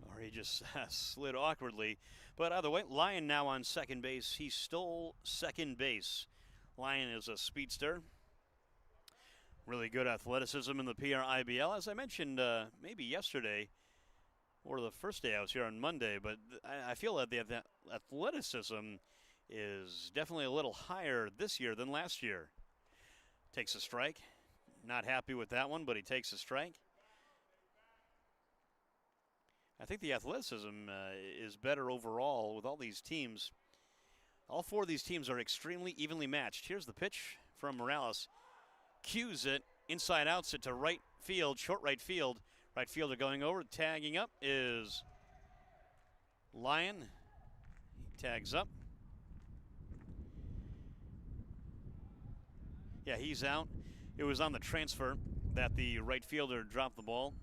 or he just slid awkwardly. But either way, Lyon now on second base. He stole second base. Lyon is a speedster. Really good athleticism in the PRIBL. As I mentioned maybe yesterday, or the first day I was here on Monday, but I feel that the athleticism is definitely a little higher this year than last year. Takes a strike. Not happy with that one, but he takes a strike. I think the athleticism is better overall with all these teams. All 4 of these teams are extremely evenly matched. Here's the pitch from Morales. Cues it, inside outs it to right field, short right field. Right fielder going over, tagging up is Lyon. He tags up. Yeah, he's out. It was on the transfer that the right fielder dropped the ball.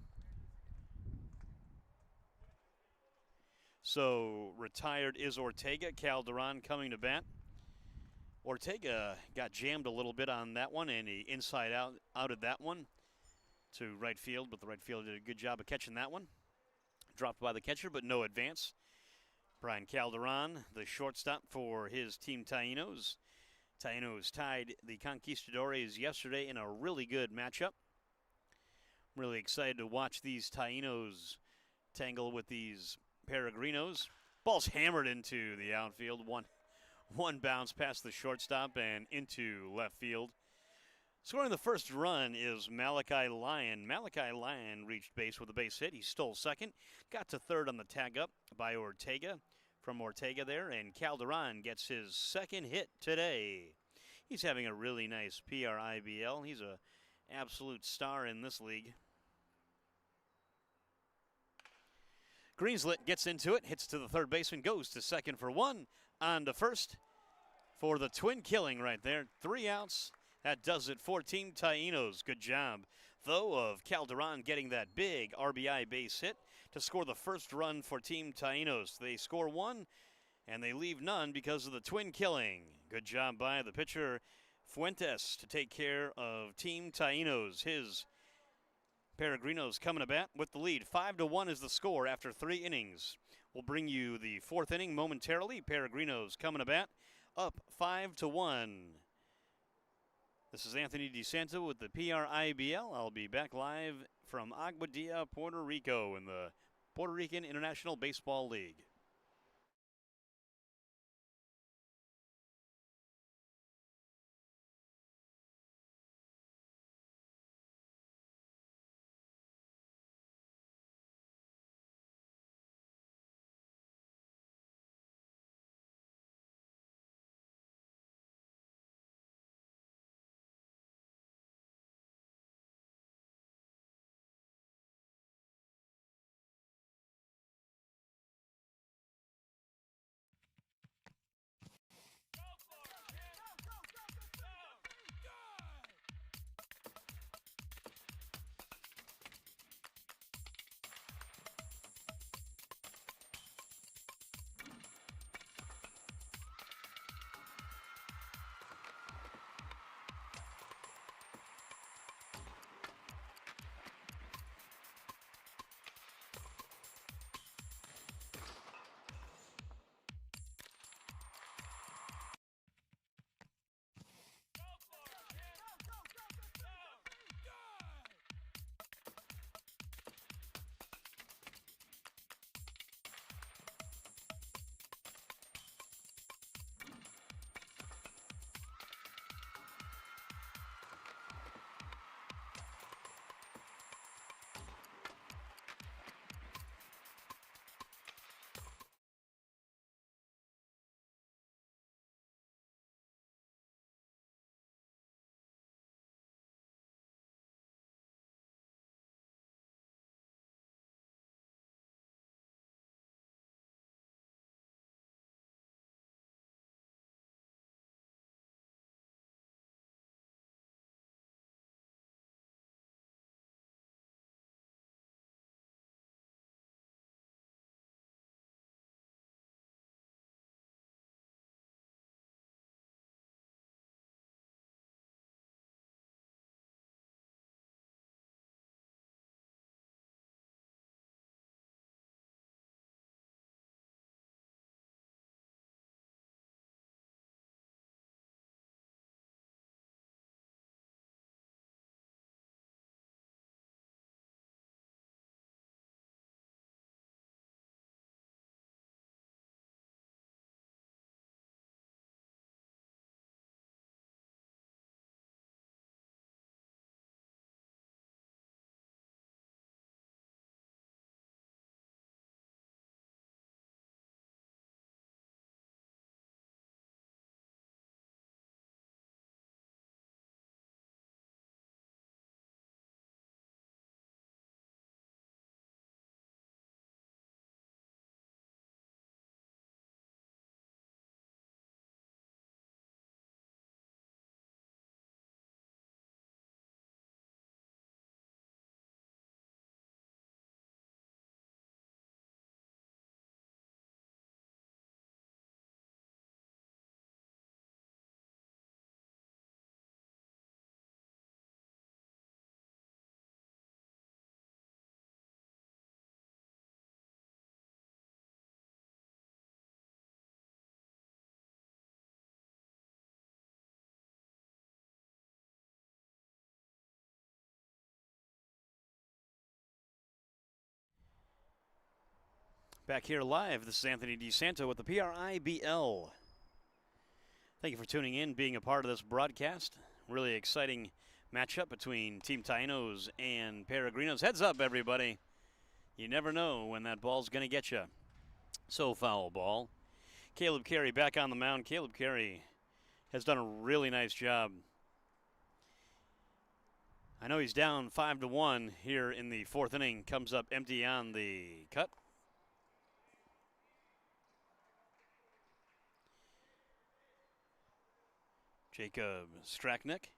So retired is Ortega. Calderon coming to bat. Ortega got jammed a little bit on that one, and he inside outed that one to right field, but the right fielder did a good job of catching that one. Dropped by the catcher, but no advance. Brian Calderon, the shortstop for his team Tainos. Tainos tied the Conquistadores yesterday in a really good matchup. Really excited to watch these Tainos tangle with these Peregrinos. Ball's hammered into the outfield. One bounce past the shortstop and into left field. Scoring the first run is Malachi Lyon. Malachi Lyon reached base with a base hit. He stole second. Got to third on the tag up by Ortega. From Ortega there, and Calderon gets his second hit today. He's having a really nice PRIBL. He's an absolute star in this league. Greenslet gets into it, hits to the third baseman, goes to second for 1, on to first for the twin killing right there. 3 outs. That does it for Team Tyenos. Good job, though, of Calderon getting that big RBI base hit to score the first run for Team Tyenos. They score 1, and they leave none because of the twin killing. Good job by the pitcher, Fuentes, to take care of Team Tyenos. His Peregrinos coming to bat with the lead. 5-1 is the score after 3 innings. We'll bring you the 4th inning momentarily. Peregrinos coming to bat, up 5-1. This is Anthony DeSanto with the PRIBL. I'll be back live from Aguadilla, Puerto Rico in the Puerto Rican International Baseball League. Back here live, this is Anthony DeSanto with the PRIBL. Thank you for tuning in, being a part of this broadcast. Really exciting matchup between Team Tainos and Peregrinos. Heads up, everybody. You never know when that ball's going to get you. So foul ball. Caleb Carey back on the mound. Caleb Carey has done a really nice job. I know he's down 5-1 here in the fourth inning. Comes up empty on the cut. Jacob Straknick.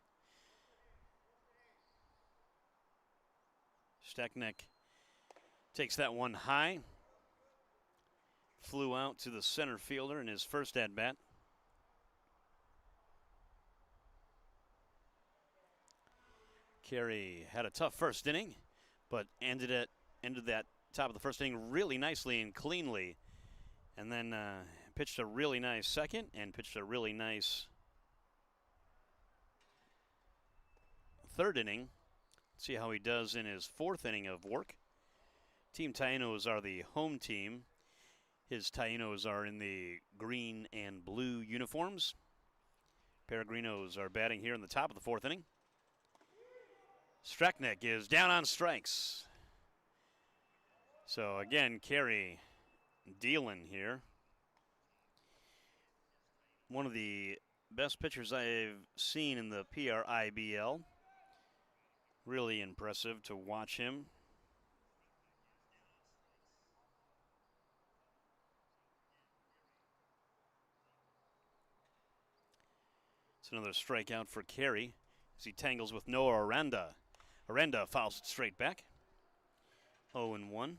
Straknick takes that one high. Flew out to the center fielder in his first at-bat. Carey had a tough first inning, but ended that top of the first inning really nicely and cleanly. And then pitched a really nice second and pitched a really nice third inning. See how he does in his fourth inning of work. Team Tyenos are the home team. His Tyenos are in the green and blue uniforms. Peregrinos are batting here in the top of the fourth inning. Straknick is down on strikes. So again, Carey dealing here. One of the best pitchers I've seen in the PRIBL. Really impressive to watch him. It's another strikeout for Carey as he tangles with Noah Aranda. Aranda fouls it straight back. 0-1.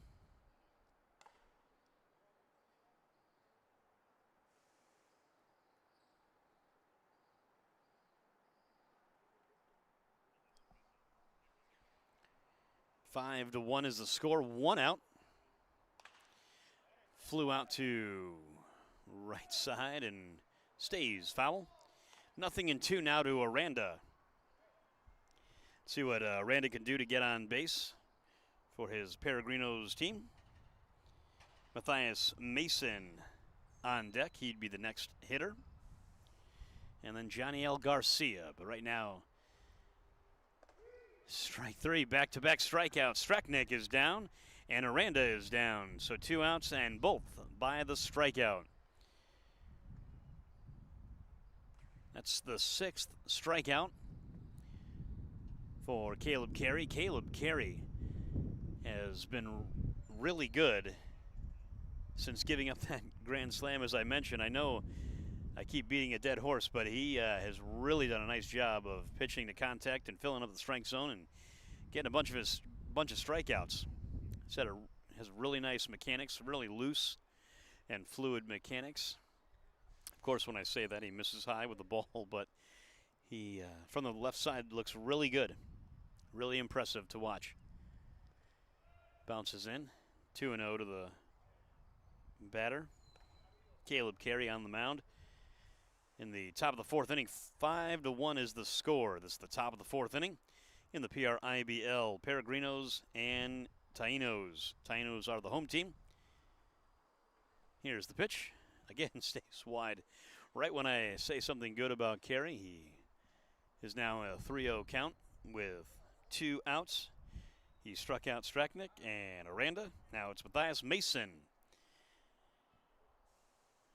Five to 1 is the score. 1 out. Flew out to right side and stays foul. 0-2 now to Aranda. See what Aranda can do to get on base for his Peregrinos team. Matthias Mason on deck. He'd be the next hitter. And then Johnny L. Garcia. But right now, strike three, back-to-back strikeouts. Straknick is down, and Aranda is down. So 2 outs, and both by the strikeout. That's the 6th strikeout for Caleb Carey. Caleb Carey has been really good since giving up that grand slam, as I mentioned. I know I keep beating a dead horse, but he has really done a nice job of pitching to contact and filling up the strike zone and getting a bunch of strikeouts. Has really nice mechanics, really loose and fluid mechanics. Of course, when I say that, he misses high with the ball, but he, from the left side, looks really good. Really impressive to watch. Bounces in. 2-0 to the batter. Caleb Carey on the mound. In the top of the fourth inning, 5-1 is the score. This is the top of the fourth inning in the PRIBL. Peregrinos and Tainos. Tainos are the home team. Here's the pitch. Again, stays wide. Right when I say something good about Carey, he is now a 3-0 count with 2 outs. He struck out Straknick and Aranda. Now it's Matthias Mason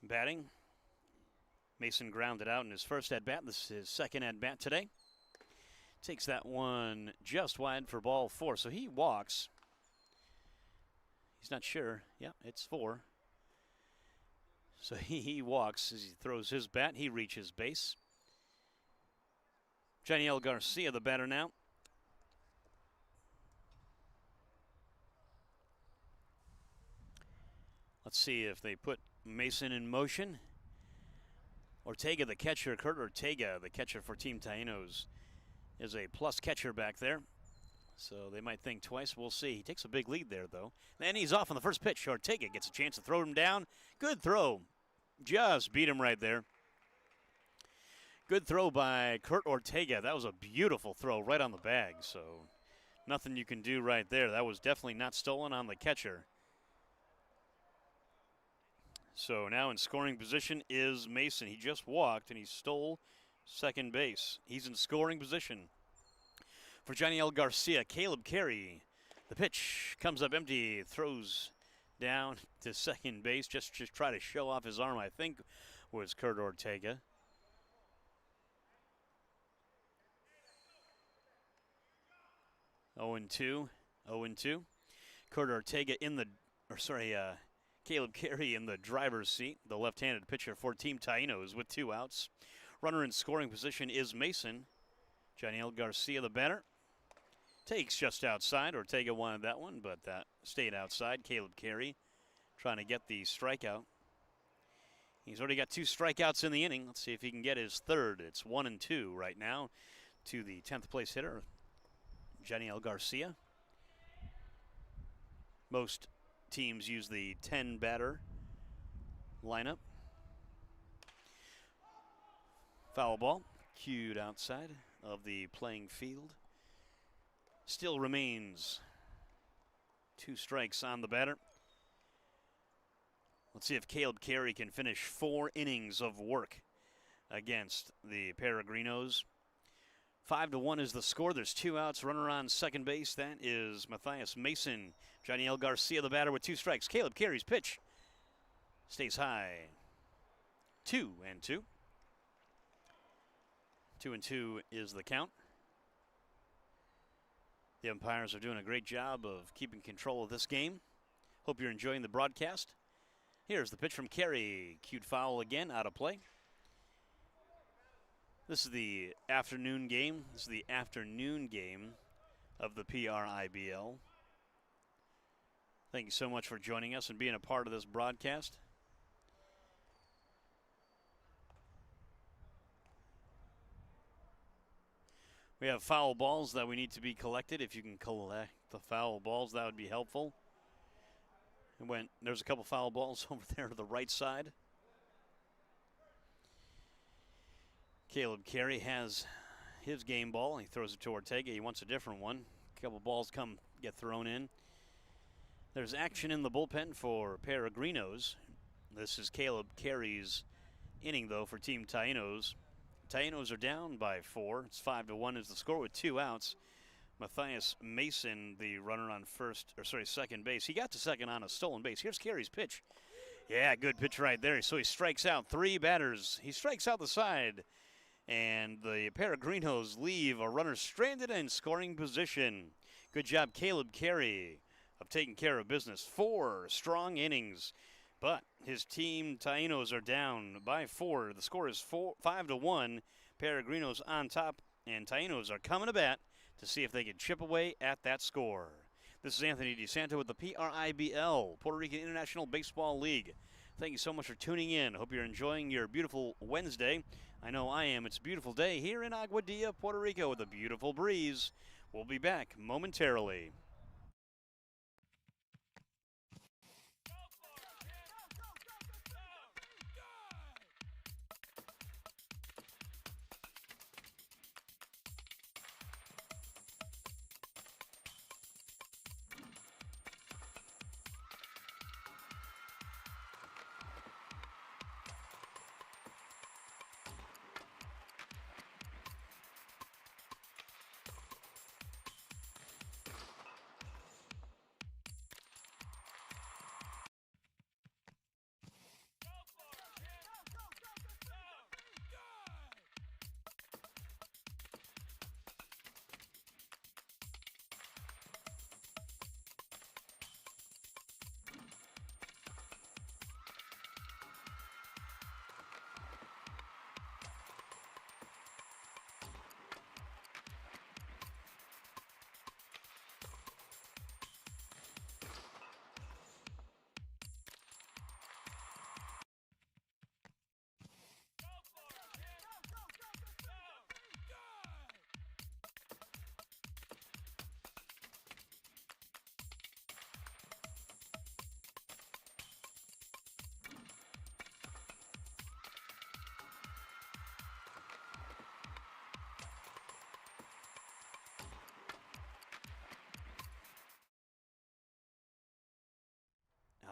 batting. Mason grounded out in his first at-bat. This is his second at-bat today. Takes that one just wide for ball 4. So he walks. He's not sure. Yeah, it's 4. So he walks as he throws his bat. He reaches base. Johnny L. Garcia, the batter now. Let's see if they put Mason in motion. Ortega, the catcher, Kurt Ortega, the catcher for Team Tyenos, is a plus catcher back there. So they might think twice. We'll see. He takes a big lead there, though. And he's off on the first pitch. Ortega gets a chance to throw him down. Good throw. Just beat him right there. Good throw by Kurt Ortega. That was a beautiful throw right on the bag. So nothing you can do right there. That was definitely not stolen on the catcher. So now in scoring position is Mason. He just walked and he stole second base. He's in scoring position. For Johnny L. Garcia, Caleb Carey. The pitch comes up empty, throws down to second base. Just try to show off his arm, I think, was Kurt Ortega. Caleb Ortega Caleb Carey in the driver's seat, the left-handed pitcher for Team Tyenos with 2 outs. Runner in scoring position is Mason. Johnny L. Garcia, the batter, takes just outside. Ortega wanted that one, but that stayed outside. Caleb Carey trying to get the strikeout. He's already got 2 strikeouts in the inning. Let's see if he can get his third. It's 1-2 right now to the 10th place hitter, Johnny L. Garcia. Most teams use the 10 batter lineup. Foul ball cued outside of the playing field. Still remains 2 strikes on the batter. Let's see if Caleb Carey can finish 4 innings of work against the Peregrinos. 5-1 is the score. There's 2 outs. Runner on second base. That is Matthias Mason. Johnny L. Garcia, the batter, with 2 strikes. Caleb Carey's pitch stays high. 2-2. 2-2 is the count. The umpires are doing a great job of keeping control of this game. Hope you're enjoying the broadcast. Here's the pitch from Carey. Cute foul again, out of play. This is the afternoon game. This is the afternoon game of the PRIBL. Thank you so much for joining us and being a part of this broadcast. We have foul balls that we need to be collected. If you can collect the foul balls, that would be helpful. There's a couple foul balls over there to the right side. Caleb Carey has his game ball. He throws it to Ortega. He wants a different one. A couple balls get thrown in. There's action in the bullpen for Peregrinos. This is Caleb Carey's inning, though, for Team Tainos. Tyenos are down by 4. It's 5-1 is the score with 2 outs. Matthias Mason, the runner on second base. He got to second on a stolen base. Here's Carey's pitch. Yeah, good pitch right there. So he strikes out 3 batters. He strikes out the side. And the Peregrinos leave a runner stranded in scoring position. Good job, Caleb Carey, of taking care of business. 4 strong innings. But his team, Tainos, are down by 4. The score is 5-1. Peregrinos on top, and Tainos are coming to bat to see if they can chip away at that score. This is Anthony DeSanto with the PRIBL, Puerto Rican International Baseball League. Thank you so much for tuning in. Hope you're enjoying your beautiful Wednesday. I know I am. It's a beautiful day here in Aguadilla, Puerto Rico, with a beautiful breeze. We'll be back momentarily.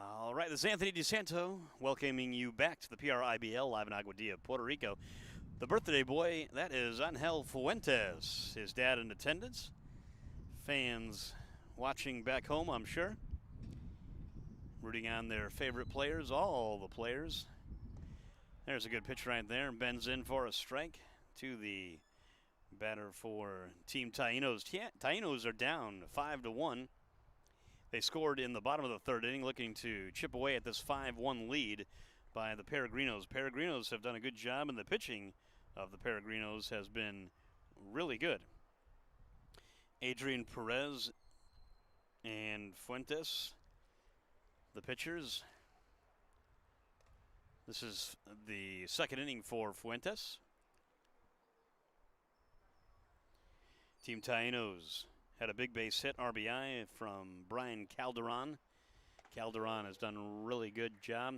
All right, this is Anthony DeSanto welcoming you back to the PRIBL live in Aguadilla, Puerto Rico. The birthday boy, that is Angel Fuentes, his dad in attendance. Fans watching back home, I'm sure. Rooting on their favorite players, all the players. There's a good pitch right there. Bends in for a strike to the batter for Team Tyenos. Tyenos are down 5-1. They scored in the bottom of the 3rd inning, looking to chip away at this 5-1 lead by the Peregrinos. Peregrinos have done a good job, and the pitching of the Peregrinos has been really good. Adrian Perez and Fuentes, the pitchers. This is the 2nd inning for Fuentes. Team Tyenos had a big base hit, RBI, from Brian Calderon. Calderon has done a really good job.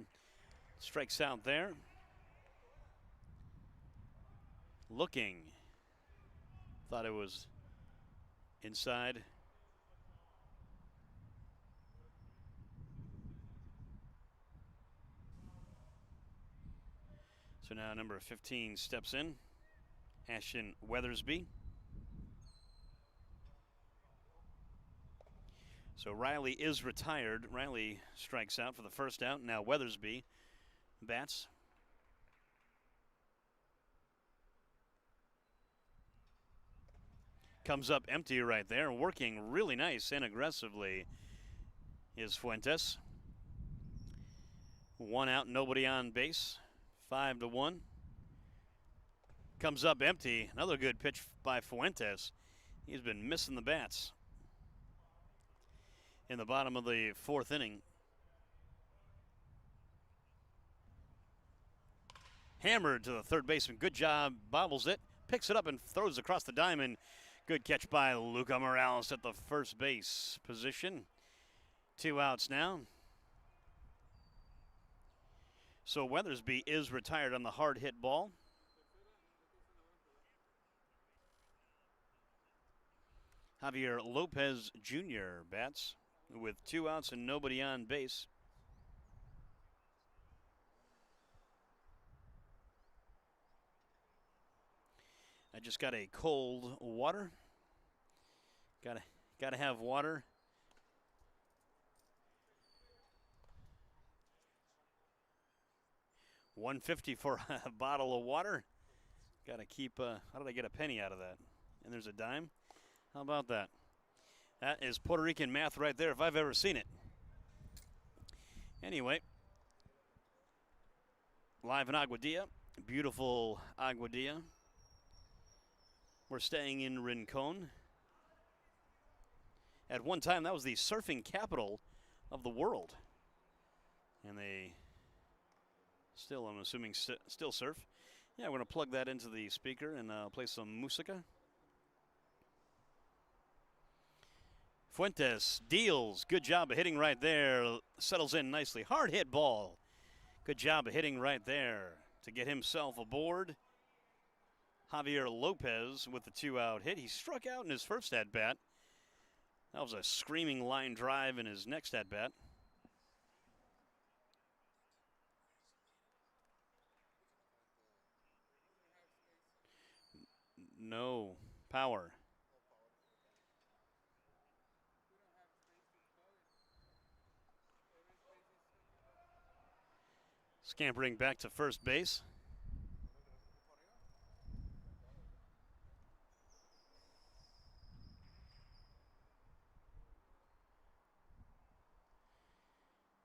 Strikes out there. Looking. Thought it was inside. So now number 15 steps in, Ashton Weathersby. So Riley is retired. Riley strikes out for the first out. Now Weathersby bats. Comes up empty right there, working really nice and aggressively is Fuentes. 1 out, nobody on base. 5-1. Comes up empty. Another good pitch by Fuentes. He's been missing the bats in the bottom of the 4th inning. Hammered to the third baseman. Good job. Bobbles it. Picks it up and throws across the diamond. Good catch by Luca Morales at the first base position. 2 outs now. So Weathersby is retired on the hard hit ball. Javier Lopez Jr. bats with 2 outs and nobody on base. I just got a cold water. Gotta have water. $1.50 for a bottle of water. Gotta keep. How did I get a penny out of that? And there's a dime. How about that? That is Puerto Rican math right there, if I've ever seen it. Anyway, live in Aguadilla, beautiful Aguadilla. We're staying in Rincon. At one time, that was the surfing capital of the world. And they still, I'm assuming, still surf. Yeah, we're going to plug that into the speaker and play some música. Fuentes deals. Good job of hitting right there. Settles in nicely. Hard hit ball. Good job of hitting right there to get himself aboard. Javier Lopez with the 2-out hit. He struck out in his first at-bat. That was a screaming line drive in his next at-bat. No power. Scampering back to first base.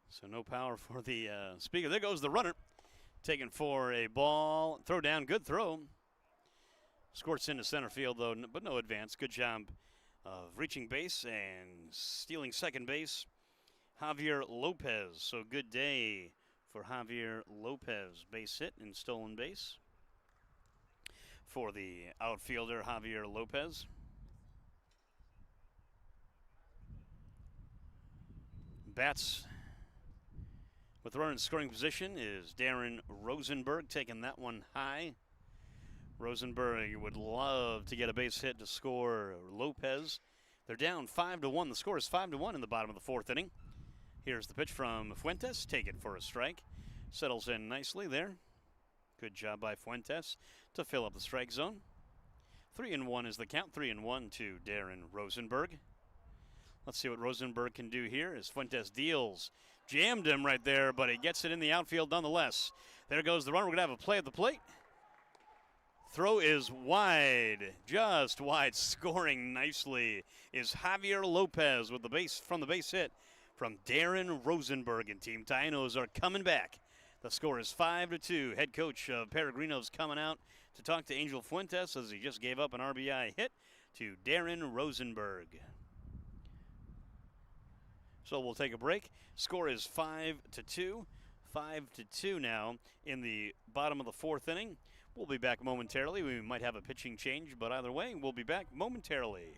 So no power for the speaker. There goes the runner. Taken for a ball. Throw down. Good throw. Squirts into center field, though, but no advance. Good job of reaching base and stealing second base. Javier Lopez. So good day for Javier Lopez. Base hit and stolen base for the outfielder, Javier Lopez. Bats with the runner in scoring position is Darren Rosenberg, taking that one high. Rosenberg would love to get a base hit to score Lopez. They're down 5-1. The score is 5-1 in the bottom of the 4th inning. Here's the pitch from Fuentes. Taken for a strike. Settles in nicely there. Good job by Fuentes to fill up the strike zone. 3-1 is the count. 3-1 to Darren Rosenberg. Let's see what Rosenberg can do here as Fuentes deals. Jammed him right there, but he gets it in the outfield nonetheless. There goes the runner. We're going to have a play at the plate. Throw is wide, just wide. Scoring nicely is Javier Lopez with the base from the base hit from Darren Rosenberg, and Team Tainos are coming back. The score is 5-2. Head coach of Paraginos coming out to talk to Angel Fuentes as he just gave up an RBI hit to Darren Rosenberg. So we'll take a break. Score is 5-2. 5-2 now in the bottom of the 4th inning. We'll be back momentarily. We might have a pitching change, but either way, we'll be back momentarily.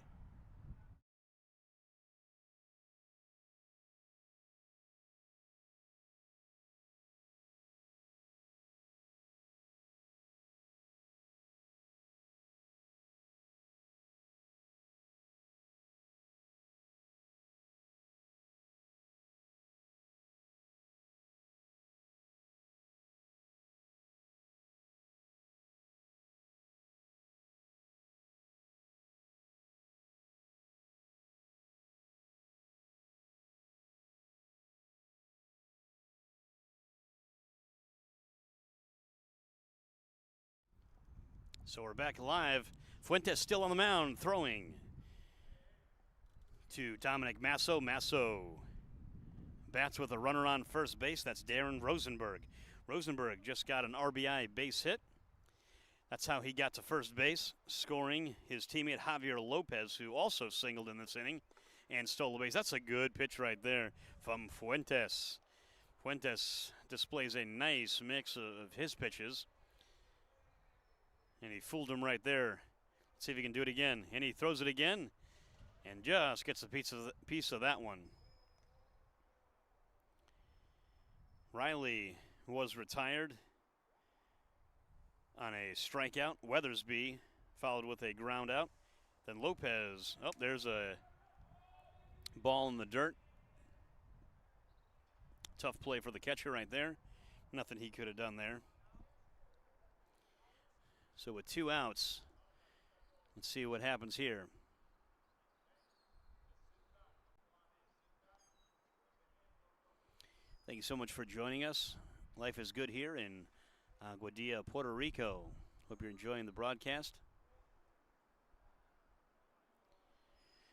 So we're back live. Fuentes still on the mound, throwing to Dominic Masso. Masso bats with a runner on first base. That's Darren Rosenberg. Rosenberg just got an RBI base hit. That's how he got to first base, scoring his teammate Javier Lopez, who also singled in this inning and stole the base. That's a good pitch right there from Fuentes. Fuentes displays a nice mix of his pitches. And he fooled him right there. Let's see if he can do it again. And he throws it again and just gets a piece of that one. Riley was retired on a strikeout. Weathersby followed with a ground out. Then Lopez, oh, there's a ball in the dirt. Tough play for the catcher right there. Nothing he could have done there. So with 2 outs, let's see what happens here. Thank you so much for joining us. Life is good here in Aguadilla, Puerto Rico. Hope you're enjoying the broadcast.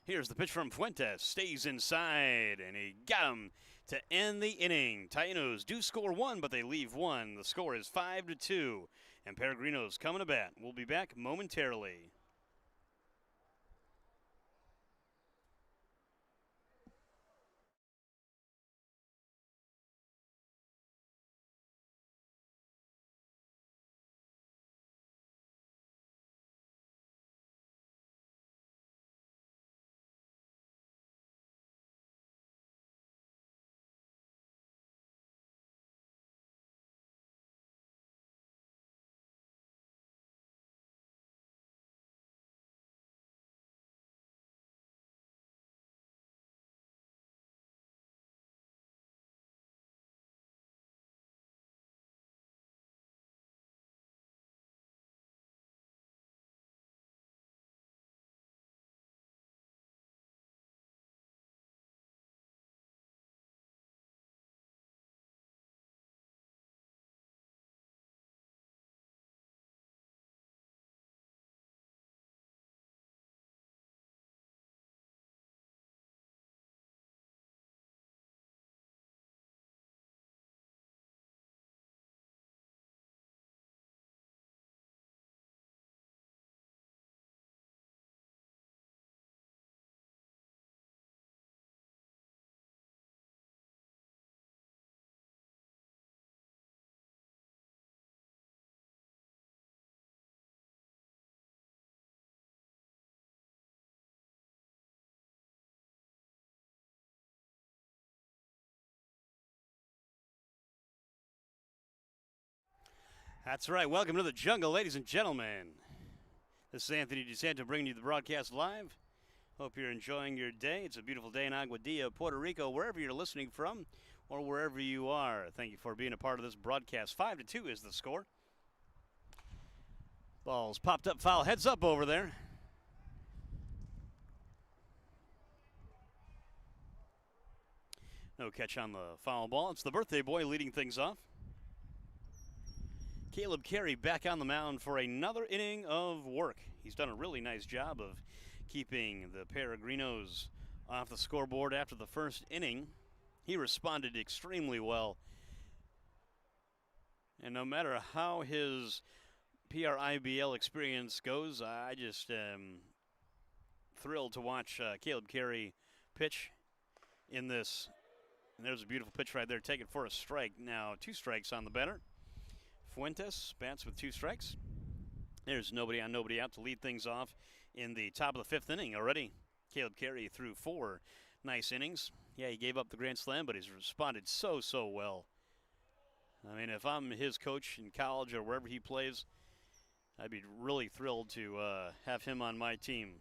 Here's the pitch from Fuentes. Stays inside, and he got him to end the inning. Tainos do score 1, but they leave 1. The score is 5-2, and Peregrinos coming to bat. We'll be back momentarily. That's right. Welcome to the jungle, ladies and gentlemen. This is Anthony DeSanto bringing you the broadcast live. Hope you're enjoying your day. It's a beautiful day in Aguadilla, Puerto Rico, wherever you're listening from or wherever you are. Thank you for being a part of this broadcast. 5-2 is the score. Ball's popped up, foul, heads up over there. No catch on the foul ball. It's the birthday boy leading things off. Caleb Carey back on the mound for another inning of work. He's done a really nice job of keeping the Peregrinos off the scoreboard after the first inning. He responded extremely well. And no matter how his PRIBL experience goes, I just am thrilled to watch Caleb Carey pitch in this. And there's a beautiful pitch right there, taken for a strike. Now 2 strikes on the batter. Fuentes bats with 2 strikes. There's nobody on, nobody out to lead things off in the top of the 5th inning already. Caleb Carey threw 4 nice innings. Yeah, he gave up the grand slam, but he's responded so well. I mean, if I'm his coach in college or wherever he plays, I'd be really thrilled to have him on my team.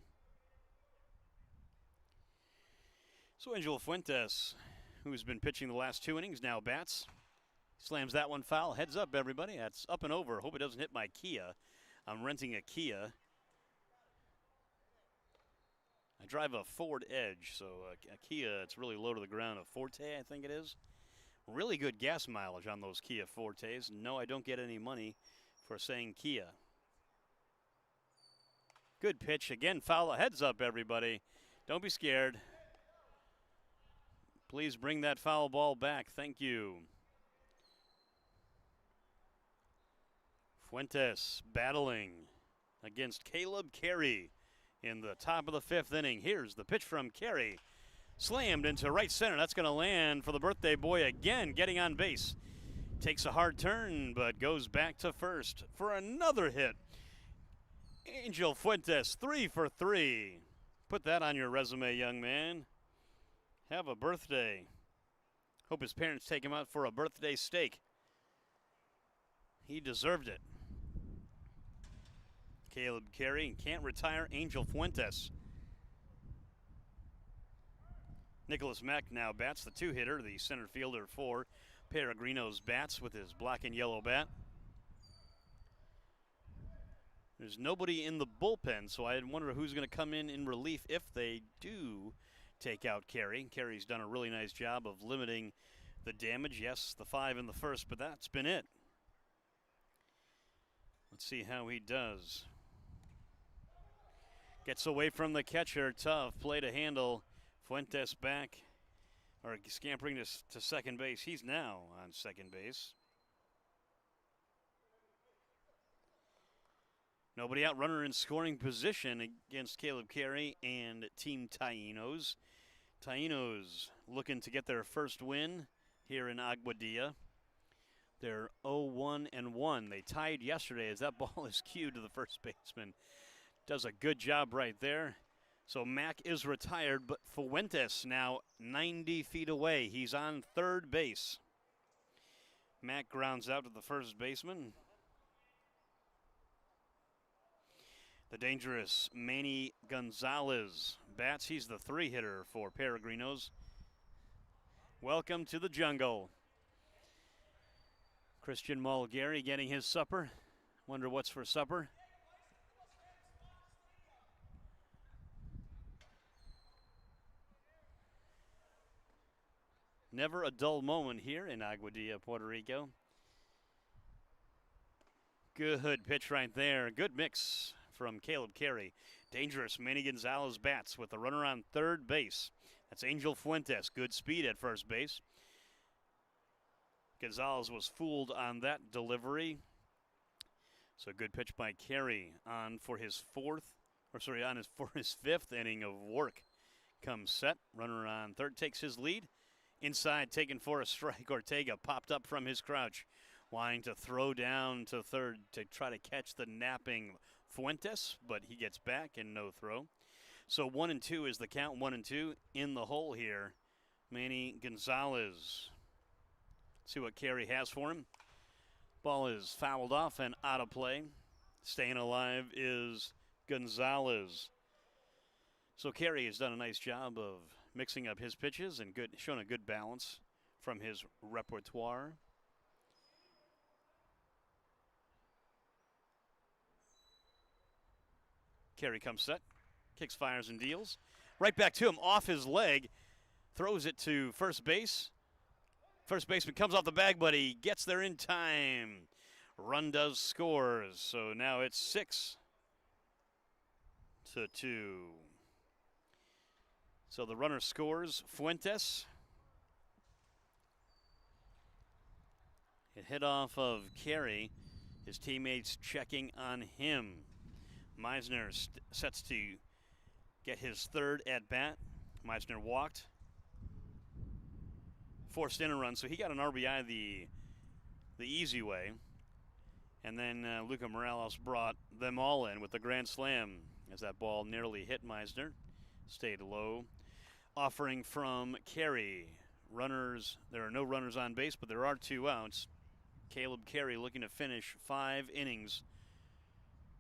So Angel Fuentes, who's been pitching the last 2 innings, now bats. Slams that one foul. Heads up, everybody. That's up and over. Hope it doesn't hit my Kia. I'm renting a Kia. I drive a Ford Edge, so a Kia, it's really low to the ground. A Forte, I think it is. Really good gas mileage on those Kia Fortes. No, I don't get any money for saying Kia. Good pitch. Again, foul. Heads up, everybody. Don't be scared. Please bring that foul ball back. Thank you. Fuentes battling against Caleb Carey in the top of the 5th inning. Here's the pitch from Carey. Slammed into right center. That's going to land for the birthday boy again, getting on base. Takes a hard turn, but goes back to first for another hit. Angel Fuentes, 3 for 3. Put that on your resume, young man. Have a birthday. Hope his parents take him out for a birthday steak. He deserved it. Caleb Carey can't retire Angel Fuentes. Nicholas Mack now bats, the 2-hitter, the center fielder for Peregrinos bats with his black and yellow bat. There's nobody in the bullpen, so I wonder who's going to come in relief if they do take out Carey. Carey's done a really nice job of limiting the damage. Yes, the 5 in the first, but that's been it. Let's see how he does. Gets away from the catcher. Tough play to handle. Fuentes back, or scampering to second base. He's now on second base. Nobody out, runner in scoring position against Caleb Carey and Team Tainos. Tyenos looking to get their first win here in Aguadilla. They're 0-1-1. They tied yesterday as that ball is cued to the first baseman. Does a good job right there. So Mack is retired, but Fuentes now 90 feet away. He's on third base. Mack grounds out to the first baseman. The dangerous Manny Gonzalez bats. He's the 3-hitter for Peregrinos. Welcome to the jungle. Christian Mulgary getting his supper. Wonder what's for supper. Never a dull moment here in Aguadilla, Puerto Rico. Good pitch right there. Good mix from Caleb Carey. Dangerous Manny Gonzalez bats with the runner on third base. That's Angel Fuentes. Good speed at first base. Gonzalez was fooled on that delivery. So good pitch by Carey on for his for his 5th inning of work. Comes set. Runner on third takes his lead. Inside, taken for a strike. Ortega popped up from his crouch, wanting to throw down to third to try to catch the napping Fuentes, but he gets back and no throw. So 1-2 is the count. 1-2 in the hole here. Manny Gonzalez. See what Carey has for him. Ball is fouled off and out of play. Staying alive is Gonzalez. So Carey has done a nice job of mixing up his pitches and showing a good balance from his repertoire. Carey comes set, kicks, fires, and deals. Right back to him, off his leg, throws it to first base. First baseman comes off the bag, but he gets there in time. Run does scores, so now it's 6-2. So the runner scores. Fuentes. It hit off of Carey. His teammates checking on him. Meisner sets to get his 3rd at bat. Meisner walked. Forced in a run, so he got an RBI the easy way. And then Luca Morales brought them all in with the grand slam as that ball nearly hit Meisner. Stayed low. Offering from Carey. Runners, there are no runners on base, but there are 2 outs. Caleb Carey looking to finish 5 innings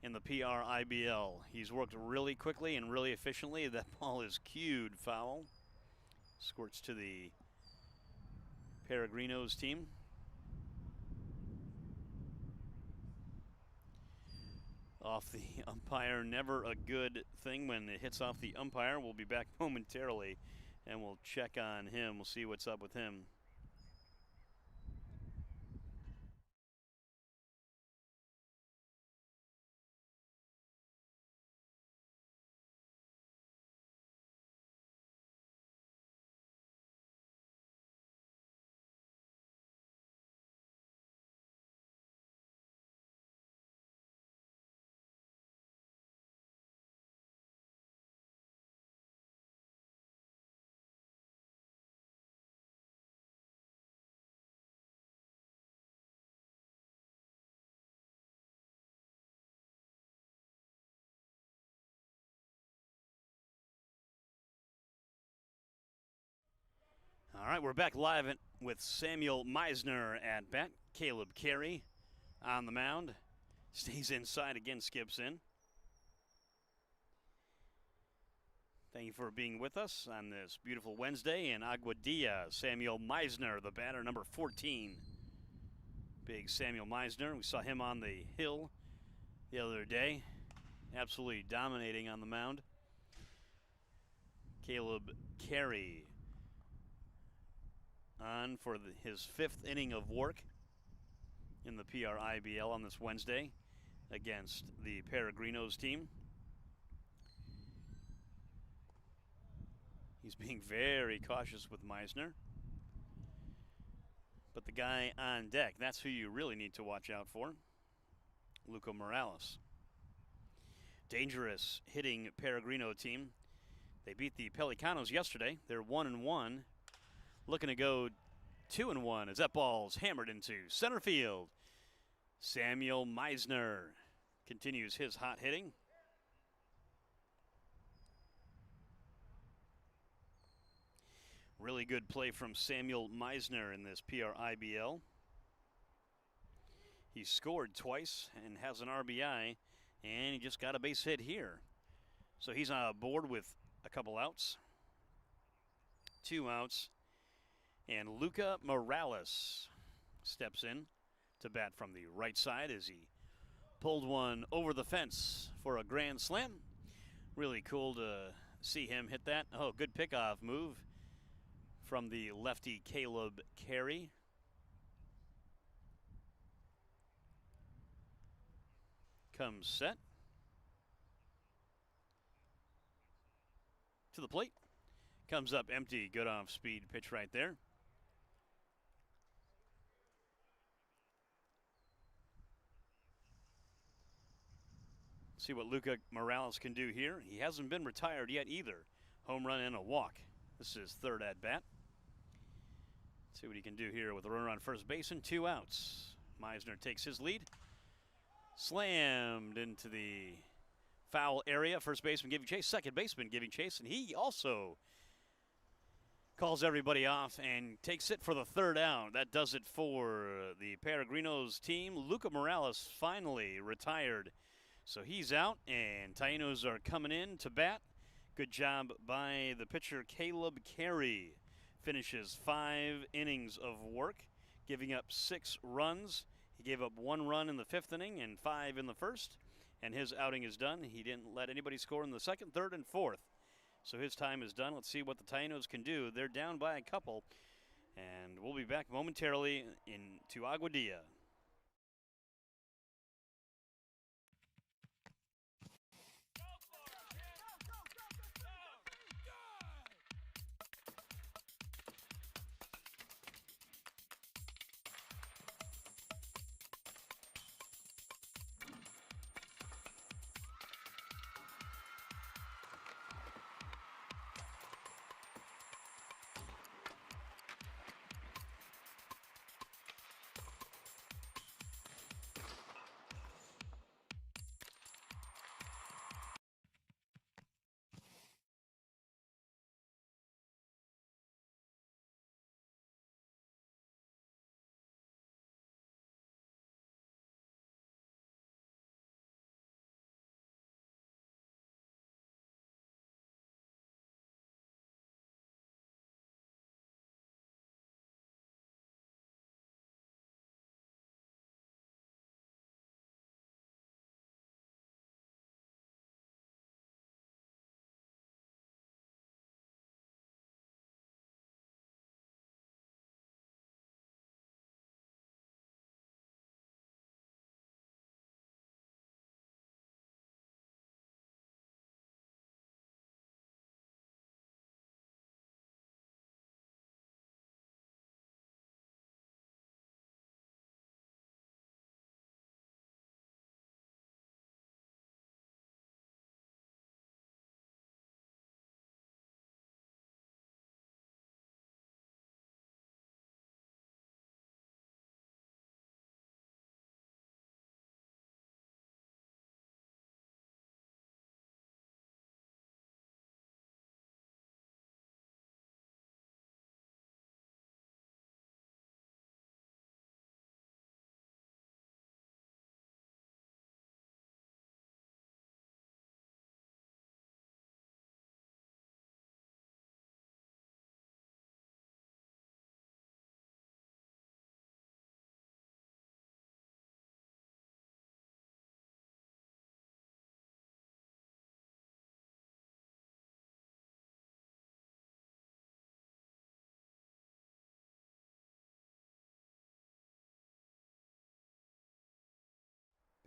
in the PRIBL. He's worked really quickly and really efficiently. That ball is cued foul. Squirts to the Peregrinos team. Off the umpire, never a good thing when it hits off the umpire. We'll be back momentarily and we'll check on him. We'll see what's up with him. All right, we're back live with Samuel Meisner at bat. Caleb Carey on the mound. Stays inside again, skips in. Thank you for being with us on this beautiful Wednesday in Aguadilla. Samuel Meisner, the batter, number 14. Big Samuel Meisner. We saw him on the hill the other day. Absolutely dominating on the mound. Caleb Carey on for his 5th inning of work in the PRIBL on this Wednesday against the Paraginos team. He's being very cautious with Meisner. But the guy on deck, that's who you really need to watch out for. Luca Morales. Dangerous hitting Peregrino team. They beat the Paraginos yesterday. They're 1-1. Looking to go 2-1 as that ball's hammered into center field. Samuel Meisner continues his hot hitting. Really good play from Samuel Meisner in this PRIBL. He scored twice and has an RBI, and he just got a base hit here. So he's on board with a couple outs. 2 outs. And Luca Morales steps in to bat from the right side as he pulled one over the fence for a grand slam. Really cool to see him hit that. Oh, good pickoff move from the lefty Caleb Carey. Comes set. To the plate. Comes up empty. Good off-speed pitch right there. See what Luca Morales can do here. He hasn't been retired yet either. Home run and a walk. This is 3rd at bat. See what he can do here with a runner on first base and 2 outs. Meisner takes his lead. Slammed into the foul area. First baseman giving chase. Second baseman giving chase. And he also calls everybody off and takes it for the 3rd out. That does it for the Paraginos team. Luca Morales finally retired. So he's out, and Tainos are coming in to bat. Good job by the pitcher, Caleb Carey. Finishes 5 innings of work, giving up 6 runs. He gave up 1 run in the 5th inning and 5 in the 1st, and his outing is done. He didn't let anybody score in the 2nd, 3rd, and 4th. So his time is done. Let's see what the Tainos can do. They're down by a couple, and we'll be back momentarily into Aguadilla.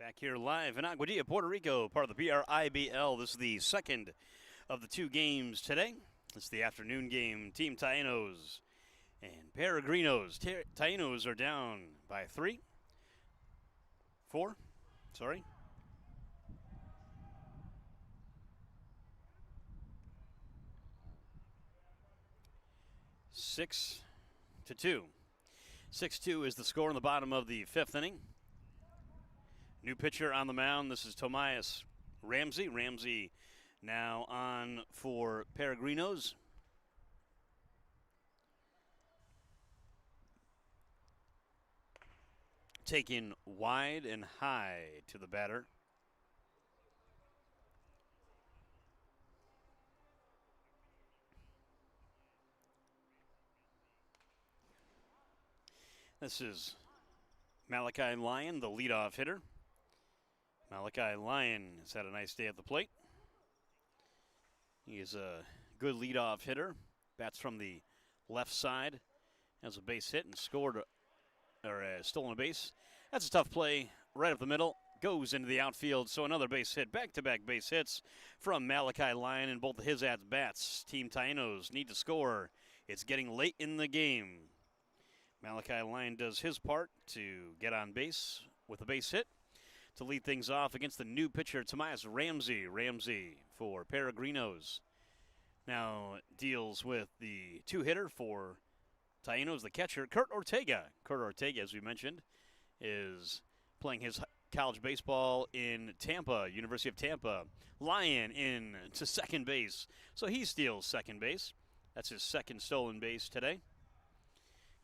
Back here live in Aguadilla, Puerto Rico, part of the PRIBL. This is the second of the two games today. It's the afternoon game. Team Tyenos and Peregrinos. Tainos are down by 4. 6-2. 6-2 is the score in the bottom of the 5th inning. New pitcher on the mound. This is Tainos Ramsey. Ramsey now on for Paraginos. Taken wide and high to the batter. This is Malachi Lyon, the leadoff hitter. Malachi Lyon has had a nice day at the plate. He is a good leadoff hitter. Bats from the left side. Has a base hit and scored, or stolen a base. That's a tough play right up the middle. Goes into the outfield, so another base hit. Back-to-back base hits from Malachi Lyon in both of his at-bats. Team Tyenos need to score. It's getting late in the game. Malachi Lyon does his part to get on base with a base hit to lead things off against the new pitcher, Tainos Ramsey. Ramsey for Peregrinos now deals with the two-hitter for Tyenos, the catcher, Kurt Ortega. Kurt Ortega, as we mentioned, is playing his college baseball in Tampa, University of Tampa. Lyon in to second base, so he steals second base. That's his second stolen base today.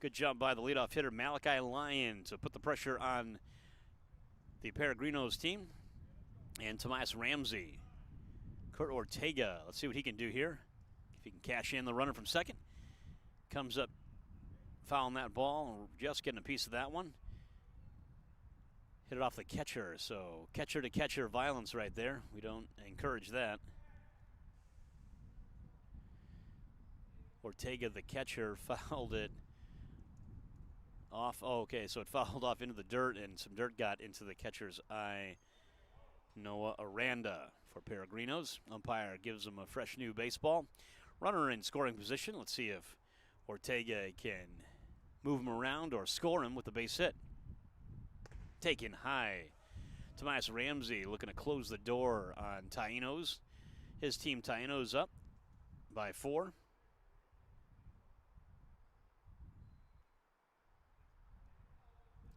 Good job by the leadoff hitter, Malachi Lyon, to put the pressure on the Paraginos team. And Tainos Ramsey. Kurt Ortega, let's see what he can do here. If he can cash in the runner from second. Comes up fouling that ball, just getting a piece of that one. Hit it off the catcher, so catcher-to-catcher violence right there. We don't encourage that. Ortega, the catcher, fouled it off. Oh, okay, so it fouled off into the dirt, and some dirt got into the catcher's eye. Noah Aranda for Peregrinos. Umpire gives him a fresh new baseball. Runner in scoring position. Let's see if Ortega can move him around or score him with a base hit. Taken high. Tainos Ramsey looking to close the door on Tyenos. His team Tyenos up by 4.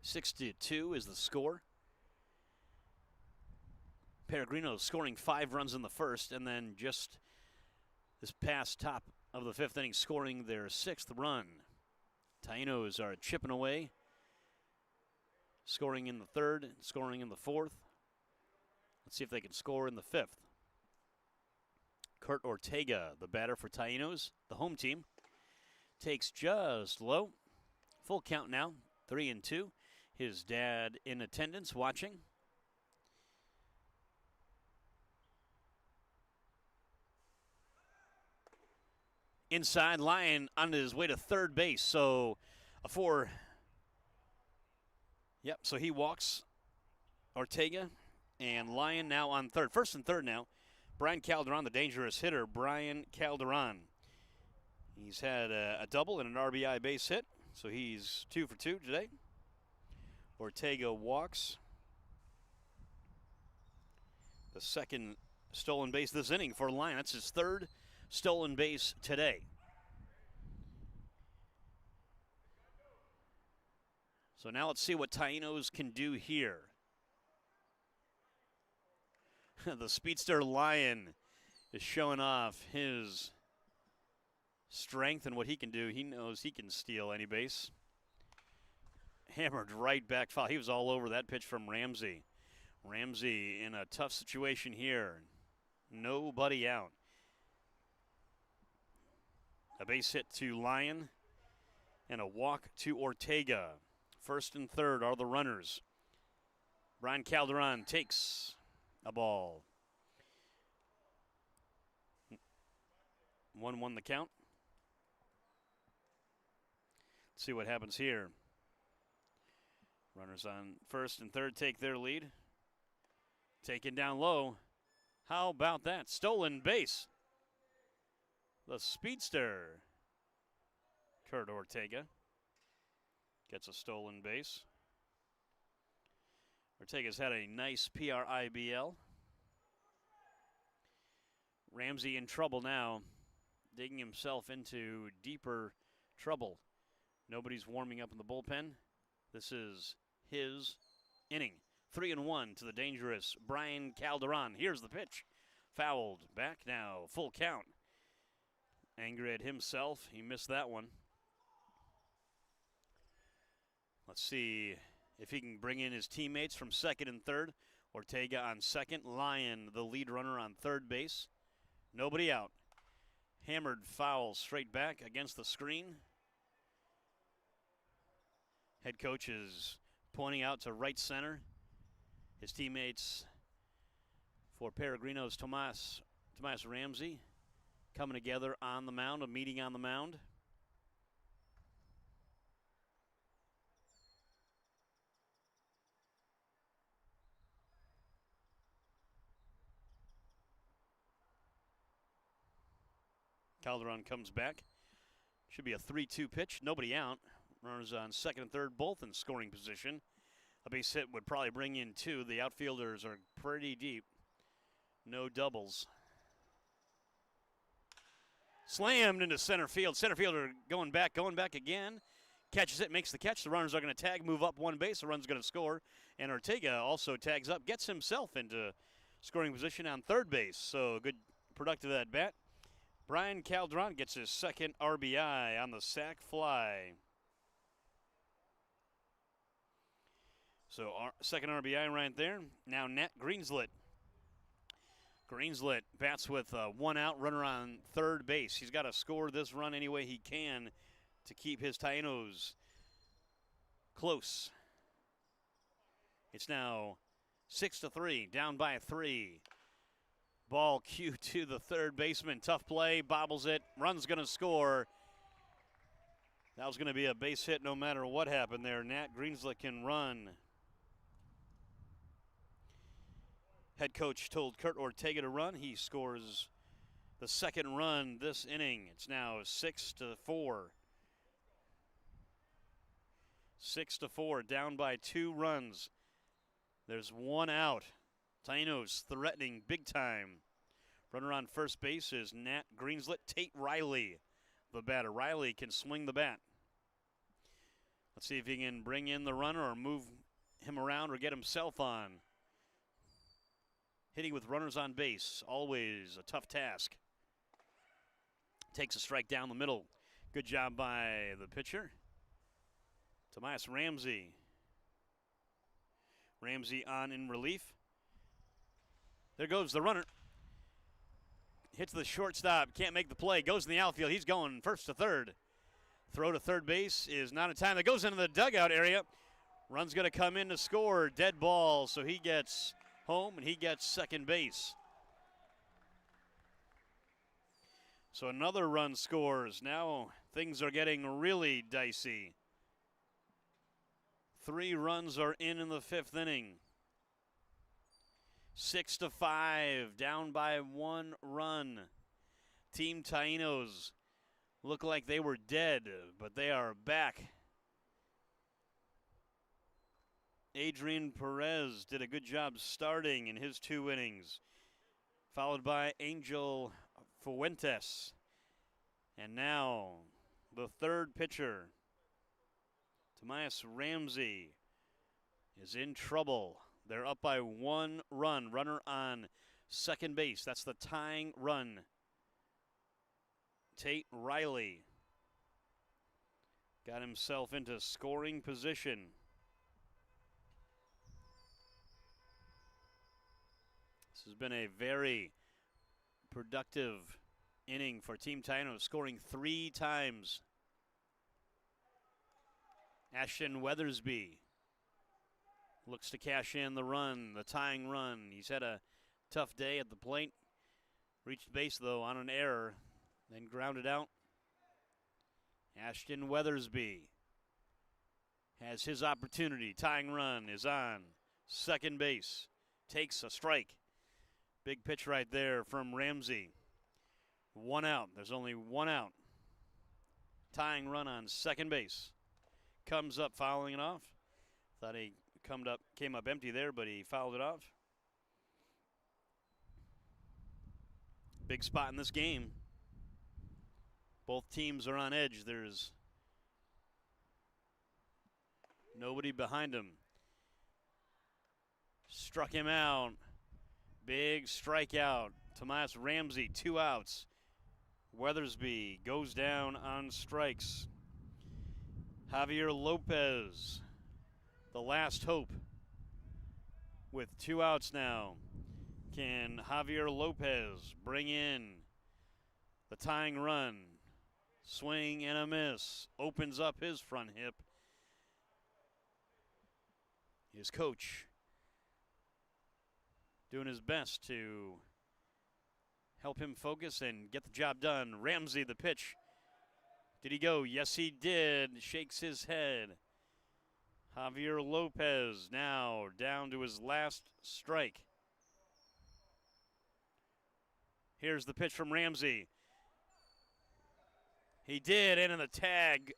6-2 is the score. Peregrinos scoring 5 runs in the first, and then just this past top of the 5th inning scoring their 6th run. Tyenos are chipping away, scoring in the 3rd, scoring in the 4th. Let's see if they can score in the 5th. Kurt Ortega, the batter for Tyenos, the home team, takes just low. Full count now, 3-2. His dad in attendance watching. Inside, Lyon on his way to third base, so a 4. Yep, so he walks Ortega, and Lyon now on third. First and third now. Brian Calderon, the dangerous hitter, Brian Calderon. He's had a double and an RBI base hit, so he's 2 for 2 today. Ortega walks. The second stolen base this inning for Lyon. That's his 3rd stolen base today. So now let's see what Tyenos can do here. The speedster Lyon is showing off his strength and what he can do. He knows he can steal any base. Hammered right back foul. He was all over that pitch from Ramsey. Ramsey in a tough situation here. Nobody out. A base hit to Lyon and a walk to Ortega. First and third are the runners. Brian Calderon takes a ball. 1-1 the count. Let's see what happens here. Runners on first and third take their lead. Taken down low. How about that? Stolen base. The speedster, Kurt Ortega, gets a stolen base. Ortega's had a nice PRIBL. Ramsey in trouble now, digging himself into deeper trouble. Nobody's warming up in the bullpen. This is his inning. 3-1 to the dangerous Brian Calderon. Here's the pitch. Fouled. Back now. Full count. Angry at himself. He missed that one. Let's see if he can bring in his teammates from second and third. Ortega on second. Lyon, the lead runner, on third base. Nobody out. Hammered foul straight back against the screen. Head coach is pointing out to right center. His teammates for Peregrinos, Tomas Ramsey, coming together on the mound, a meeting on the mound. Calderon comes back. Should be a 3-2 pitch. Nobody out. Runners on second and third, both in scoring position. A base hit would probably bring in two. The outfielders are pretty deep. No doubles. Slammed into center field. Center fielder going back again. Catches it, makes the catch. The runners are going to tag, move up one base. The run's going to score. And Ortega also tags up, gets himself into scoring position on third base. So good, productive at bat. Brian Calderon gets his second RBI on the sac fly. So our second RBI right there. Now Nat Greenslet. Greenslet bats with one out, runner on third base. He's got to score this run any way he can to keep his Tyenos close. It's now 6-3, down by 3. Ball cue to the third baseman. Tough play, bobbles it, run's going to score. That was going to be a base hit no matter what happened there. Nat Greenslet can run. Head coach told Kurt Ortega to run. He scores the second run this inning. It's now 6-4. 6-4, down by 2 runs. There's one out. Tainos threatening big time. Runner on first base is Nat Greenslet. Tate Riley, the batter. Riley can swing the bat. Let's see if he can bring in the runner or move him around or get himself on. Hitting with runners on base, always a tough task. Takes a strike down the middle. Good job by the pitcher. Tomas Ramsey. Ramsey on in relief. There goes the runner. Hits the shortstop, can't make the play, goes in the outfield. He's going first to third. Throw to third base is not in time. That goes into the dugout area. Run's going to come in to score. Dead ball, so he gets home and he gets second base. So another run scores. Now things are getting really dicey. 3 runs are in the 5th inning. 6-5, down by 1 run. Team Tainos look like they were dead, but they are back. Adrian Perez did a good job starting in his 2 innings, followed by Angel Fuentes. And now the third pitcher, Tomas Ramsey, is in trouble. They're up by 1 run. Runner on second base. That's the tying run. Tate Riley got himself into scoring position. This has been a very productive inning for Team Tainos, scoring 3 times. Ashton Weathersby looks to cash in the run, the tying run. He's had a tough day at the plate. Reached base, though, on an error, then grounded out. Ashton Weathersby has his opportunity. Tying run is on second base. takes a strike. Big pitch right there from Ramsey. 1 out. There's only 1 out. Tying run on second base. Comes up fouling it off. Thought he came up empty there, but he fouled it off. Big spot in this game. Both teams are on edge. There's nobody behind him. Struck him out. Big strikeout. Tomas Ramsey, 2 outs. Weathersby goes down on strikes. Javier Lopez, the last hope, with 2 outs now. Can Javier Lopez bring in the tying run? Swing and a miss. Opens up his front hip. His coach doing his best to help him focus and get the job done. Ramsey, the pitch. Did he go? Yes, he did. Shakes his head. Javier Lopez now down to his last strike. Here's the pitch from Ramsey. He did, and in the tag,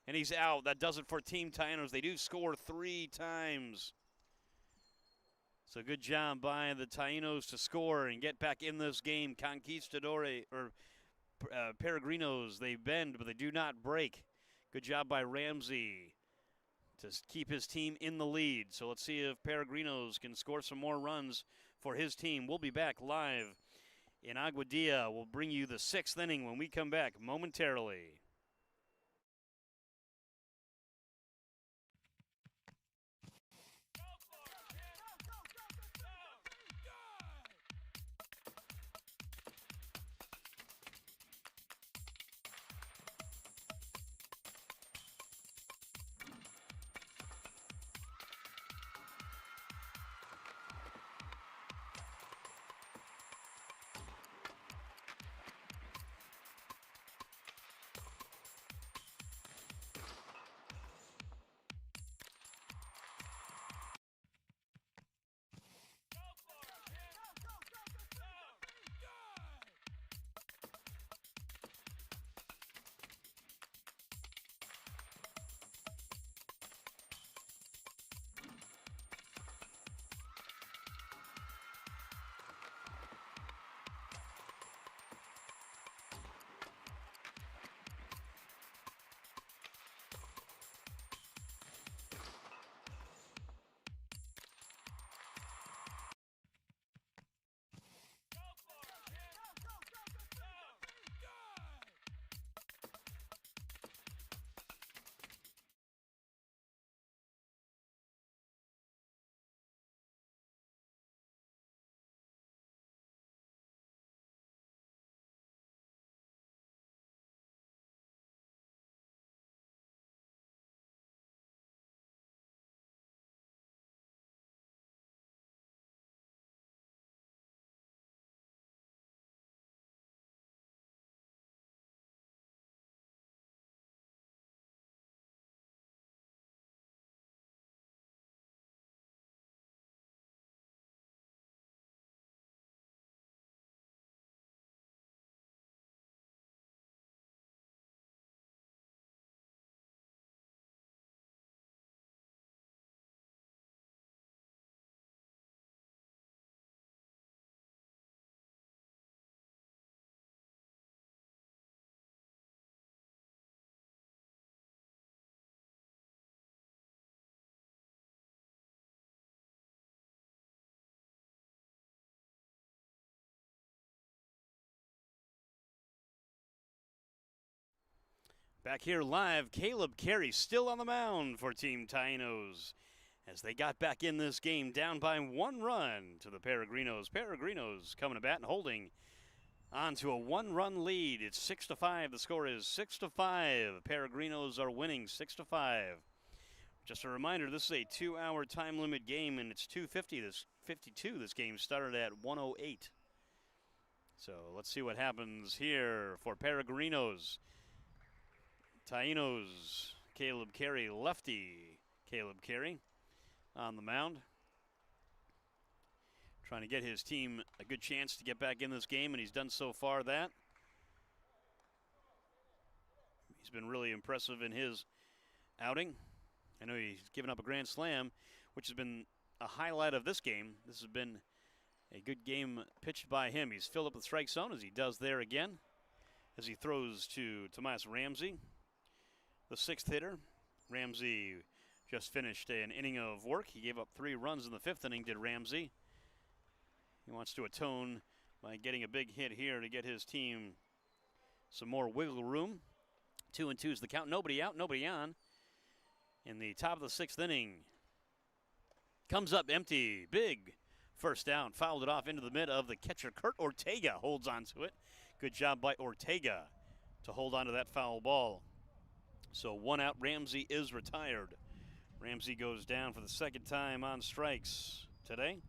and he's out. That does it for Team Tyenos. They do score 3 times. So good job by the Tainos to score and get back in this game. Peregrinos, they bend, but they do not break. Good job by Ramsey to keep his team in the lead. So let's see if Peregrinos can score some more runs for his team. We'll be back live in Aguadilla. We'll bring you the 6th inning when we come back momentarily. Back here live, Caleb Carey still on the mound for Team Tainos as they got back in this game down by 1 run to the Paraginos. Paraginos coming to bat and holding on to a 1-run lead. It's 6-5. The score is 6-5. Paraginos are winning 6-5. Just a reminder, this is a 2-hour time limit game, and it's 2:52. This game started at 1:08. So let's see what happens here for Paraginos. Tyenos, Caleb Carey, lefty Caleb Carey on the mound. trying to get his team a good chance to get back in this game, and he's done so far that. He's been really impressive in his outing. I know he's given up a grand slam, which has been a highlight of this game. This has been a good game pitched by him. He's filled up the strike zone, as he does there again, as he throws to Tomas Ramsey, the sixth hitter. Ramsey just finished an inning of work. He gave up 3 runs in the 5th inning, did Ramsey. He wants to atone by getting a big hit here to get his team some more wiggle room. 2-2 is the count. Nobody out, nobody on. In the top of the 6th inning, comes up empty. Big first down. Fouled it off into the mid of the catcher. Kurt Ortega holds on to it. Good job by Ortega to hold on to that foul ball. So 1 out. Ramsey is retired. Ramsey goes down for the 2nd time on strikes today.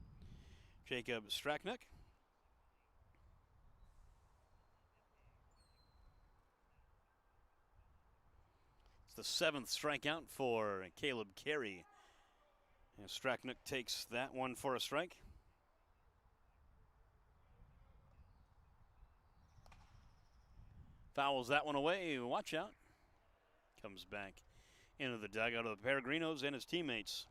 Jacob Straknick. It's the 7th strikeout for Caleb Carey. And Straknick takes that one for a strike. Fouls that one away. Watch out. Comes back into the dugout of the Paraginos and his teammates.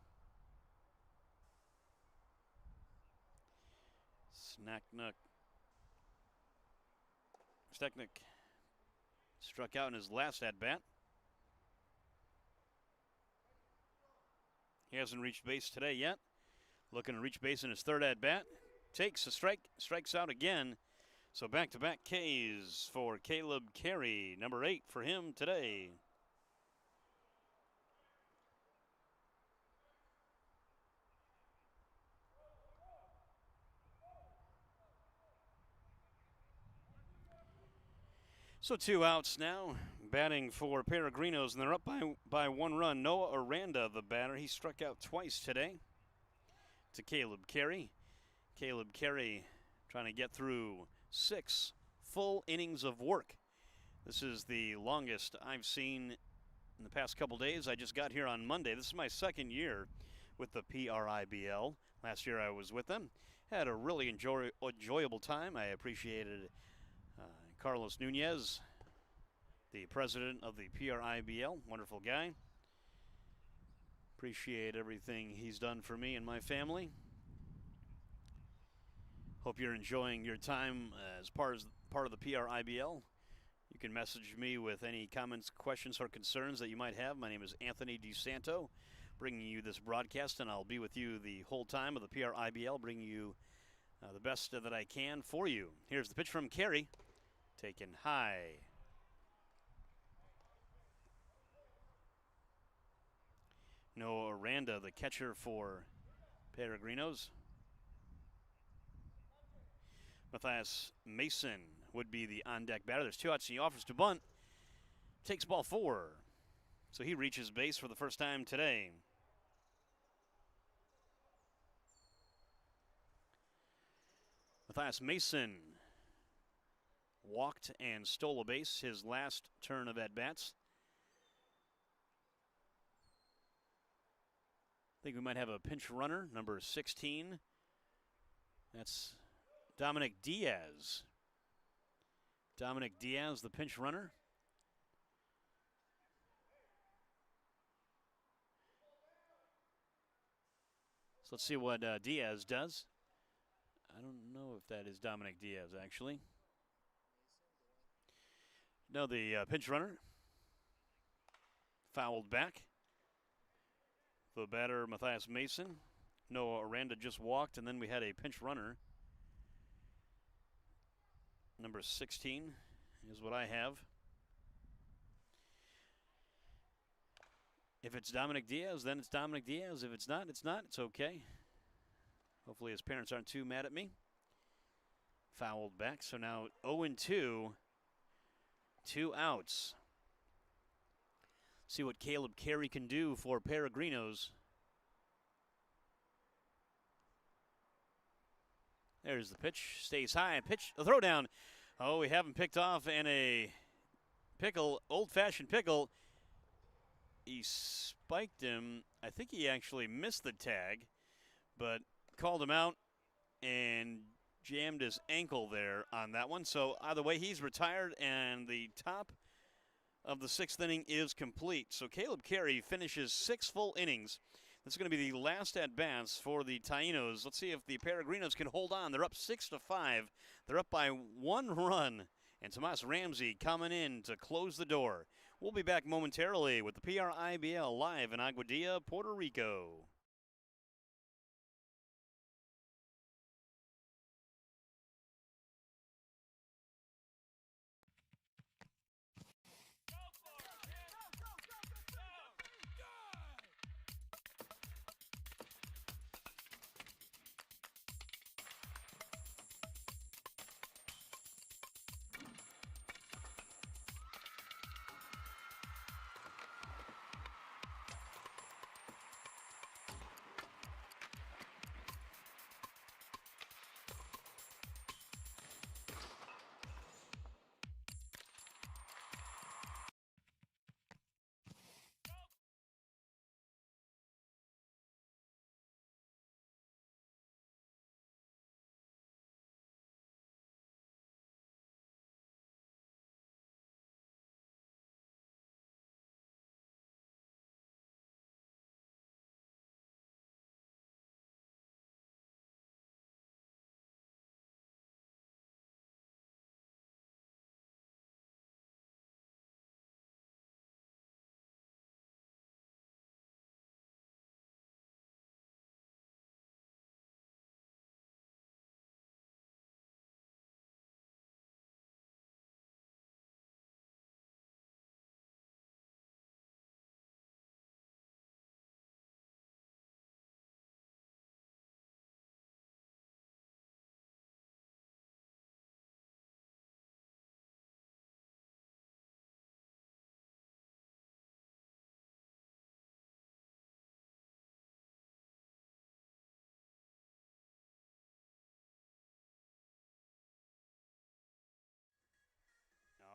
Straknick struck out in his last at-bat. He hasn't reached base today yet. Looking to reach base in his 3rd at-bat. Takes a strike, strikes out again. So back-to-back Ks for Caleb Carey, number 8 for him today. So 2 outs now, batting for Peregrinos, and they're up by 1 run. Noah Aranda, the batter, he struck out twice today to Caleb Carey. Caleb Carey trying to get through 6 full innings of work. This is the longest I've seen in the past couple days. I just got here on Monday. This is my 2nd year with the PRIBL. Last year I was with them. Had a really enjoyable time. I appreciated Carlos Nunez, the president of the PRIBL, wonderful guy. Appreciate everything he's done for me and my family. Hope you're enjoying your time as part of the PRIBL. You can message me with any comments, questions, or concerns that you might have. My name is Anthony DeSanto, bringing you this broadcast, and I'll be with you the whole time of the PRIBL, bringing you the best that I can for you. Here's the pitch from Carey. Taken high. Noah Aranda, the catcher for Peregrinos. Matthias Mason would be the on-deck batter. There's 2 outs. He offers to bunt. Takes ball 4. So he reaches base for the first time today. Matthias Mason walked and stole a base his last turn of at-bats. I think we might have a pinch runner, number 16. That's Dominic Diaz. Dominic Diaz, the pinch runner. So let's see what Diaz does. I don't know if that is Dominic Diaz, actually. No, the pinch runner fouled back. The batter, Matthias Mason. Noah Aranda just walked, and then we had a pinch runner. Number 16 is what I have. If it's Dominic Diaz, then it's Dominic Diaz. If it's not, it's not. It's okay. Hopefully his parents aren't too mad at me. Fouled back, so now 0-2. 2 outs. See what Caleb Carey can do for Peregrinos. There's the pitch. Stays high. Pitch. A throw down. Oh, we haven't picked off, and a pickle, old-fashioned pickle. He spiked him. I think he actually missed the tag, but called him out, and jammed his ankle there on that one. So either way, he's retired, and the top of the 6th inning is complete. So Caleb Carey finishes 6 full innings. This is going to be the last at-bats for the Tyenos. Let's see if the Peregrinos can hold on. They're up 6-5. They're up by 1 run. And Tainos Ramsey coming in to close the door. We'll be back momentarily with the PRIBL live in Aguadilla, Puerto Rico.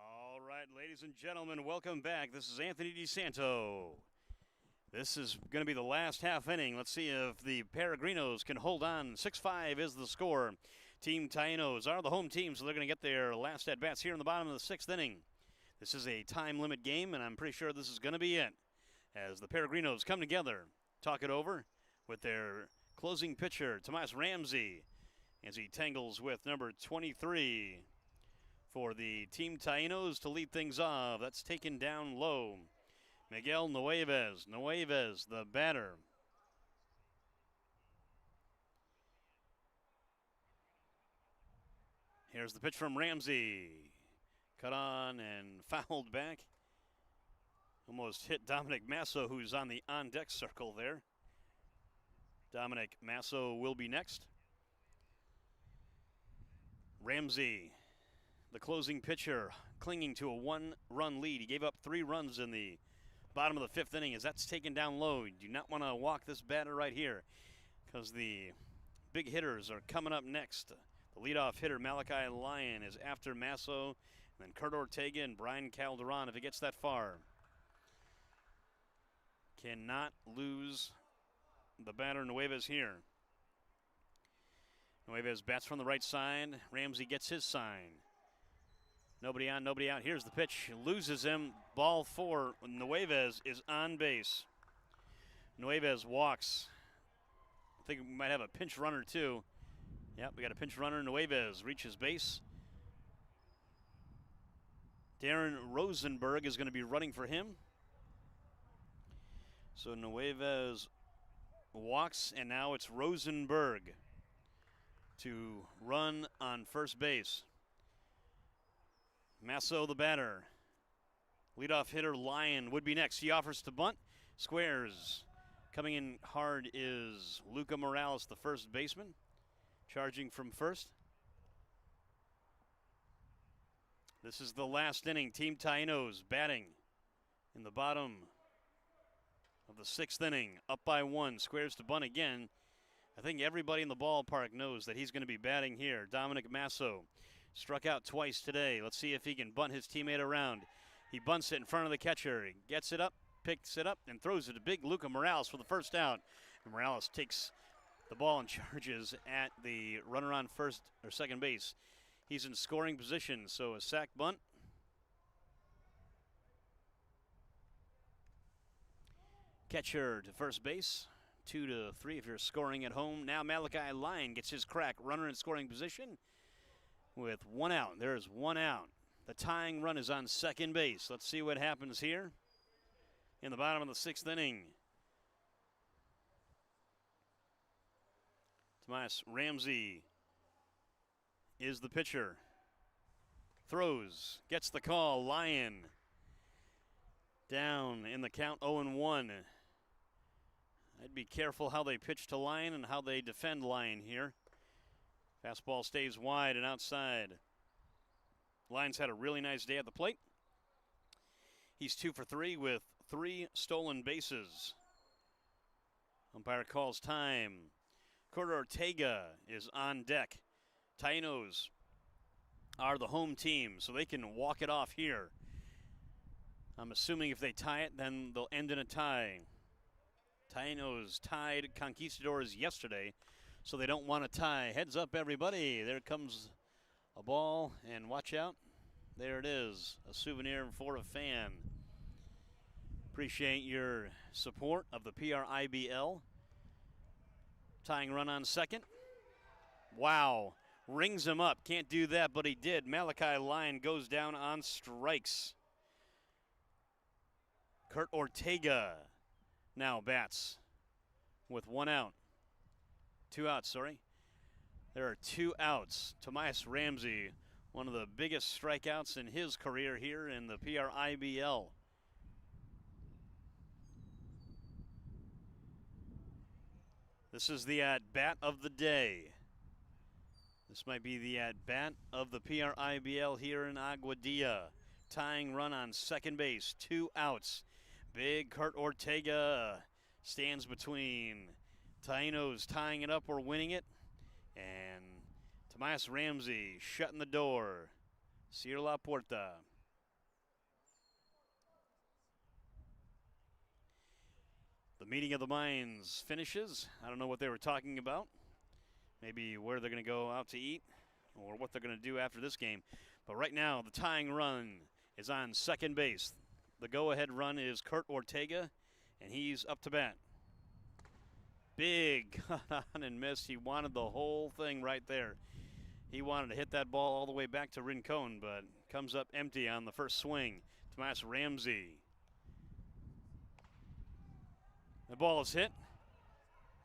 All right, ladies and gentlemen, welcome back. This is Anthony DeSanto. This is going to be the last half inning. Let's see if the Peregrinos can hold on. 6-5 is the score. Team Tainos are the home team, so they're going to get their last at-bats here in the bottom of the 6th inning. This is a time limit game, and I'm pretty sure this is going to be it. As the Peregrinos come together, talk it over with their closing pitcher, Tainos Ramsey, as he tangles with number 23 for the Team Tainos to lead things off. That's taken down low. Miguel Nueves, the batter. Here's the pitch from Ramsey. Cut on and fouled back. Almost hit Dominic Masso, who's on the on-deck circle there. Dominic Masso will be next. Ramsey, the closing pitcher, clinging to a 1-run lead. He gave up 3 runs in the bottom of the 5th inning as that's taken down low. You do not want to walk this batter right here because the big hitters are coming up next. The leadoff hitter, Malachi Lyon, is after Masso, and then Kurt Ortega and Brian Calderon if he gets that far. Cannot lose the batter, Nueves, here. Nueves bats from the right side. Ramsey gets his sign. Nobody on, nobody out. Here's the pitch. Loses him. Ball 4. Nueves is on base. Nueves walks. I think we might have a pinch runner, too. Yep, we got a pinch runner. Nueves reaches base. Darren Rosenberg is going to be running for him. So Nueves walks, and now it's Rosenberg to run on first base. Masso, the batter. Leadoff hitter Lyon would be next. He offers to bunt. Squares. Coming in hard is Luca Morales, the first baseman. Charging from first. This is the last inning. Team Tainos batting in the bottom of the 6th inning. Up by 1. Squares to bunt again. I think everybody in the ballpark knows that he's going to be batting here. Dominic Masso struck out twice today. Let's see if he can bunt his teammate around. He bunts it in front of the catcher. He gets it up, picks it up, and throws it to big Luca Morales for the first out. And Morales takes The ball and charges at the runner on first or second base. He's in scoring position, so a sac bunt. Catcher to first base, 2-3 if you're scoring at home. Now Malachi Lyon gets his crack, runner in scoring position with 1 out. There's 1 out. The tying run is on second base. Let's see what happens here in the bottom of the 6th inning. Tainos Ramsey is the pitcher. Throws, gets the call. Lyon down in the count, 0-1. I'd be careful how they pitch to Lyon and how they defend Lyon here. Fastball stays wide and outside. Lyon's had a really nice day at the plate. He's 2 for 3 with 3 stolen bases. Umpire calls time. Kurt Ortega is on deck. Tainos are the home team, so they can walk it off here. I'm assuming if they tie it, then they'll end in a tie. Tyenos tied Conquistadors yesterday, so they don't want to tie. Heads up, everybody. There comes a ball, and watch out. There it is, a souvenir for a fan. Appreciate your support of the PRIBL. Tying run on second. Wow, rings him up. Can't do that, but he did. Malachi Lyon goes down on strikes. Kurt Ortega now bats with 1 out. 2 outs, sorry. There are 2 outs. Tainos Ramsey, one of the biggest strikeouts in his career here in the PRIBL. This is the at-bat of the day. This might be the at-bat of the PRIBL here in Aguadilla. Tying run on second base, 2 outs. Big Kurt Ortega stands between Tainos tying it up or winning it, and Tainos Ramsey shutting the door. Cierra la puerta. The meeting of the minds finishes. I don't know what they were talking about. Maybe where they're going to go out to eat or what they're going to do after this game. But right now, the tying run is on second base. The go-ahead run is Kurt Ortega, and he's up to bat. Big cut on and missed. He wanted the whole thing right there. He wanted to hit that ball all the way back to Rincon, but comes up empty on the first swing. Tainos Ramsey. The ball is hit.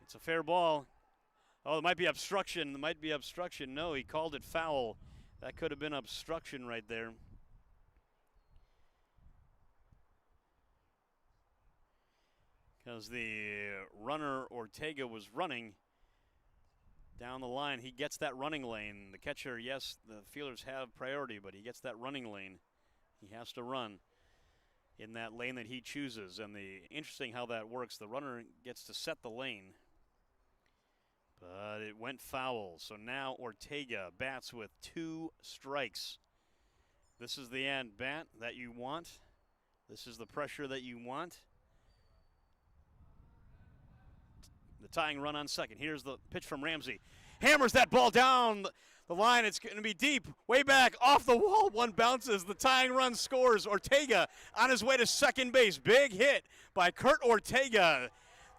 It's a fair ball. Oh, it might be obstruction. It might be obstruction. No, he called it foul. That could have been obstruction right there. Because the runner, Ortega, was running down the line. He gets that running lane. The catcher, yes, the fielders have priority, but he gets that running lane. He has to run in that lane that he chooses. And the interesting how that works, the runner gets to set the lane. But it went foul. So now Ortega bats with 2 strikes. This is the at-bat that you want. This is the pressure that you want. The tying run on second. Here's the pitch from Ramsey. Hammers that ball down the line. It's going to be deep, way back, off the wall. One bounces. The tying run scores. Ortega on his way to second base. Big hit by Kurt Ortega.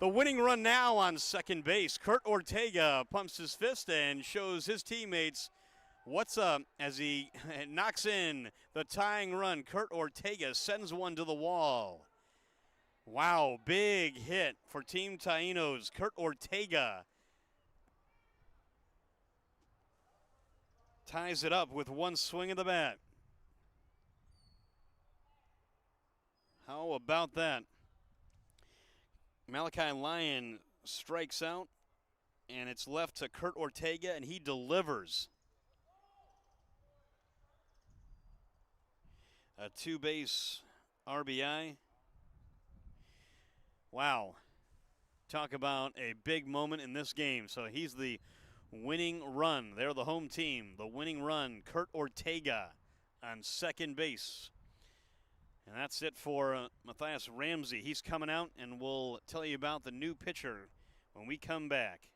The winning run now on second base. Kurt Ortega pumps his fist and shows his teammates what's up as he knocks in the tying run. Kurt Ortega sends one to the wall. Wow, big hit for Team Tyenos. Kurt Ortega ties it up with 1 swing of the bat. How about that? Malachi Lyon strikes out, and it's left to Kurt Ortega, and he delivers. A 2-base RBI. Wow. Talk about a big moment in this game. So he's the winning run. They're the home team. The winning run, Kurt Ortega on second base. And that's it for Tainos Ramsey. He's coming out, and we'll tell you about the new pitcher when we come back.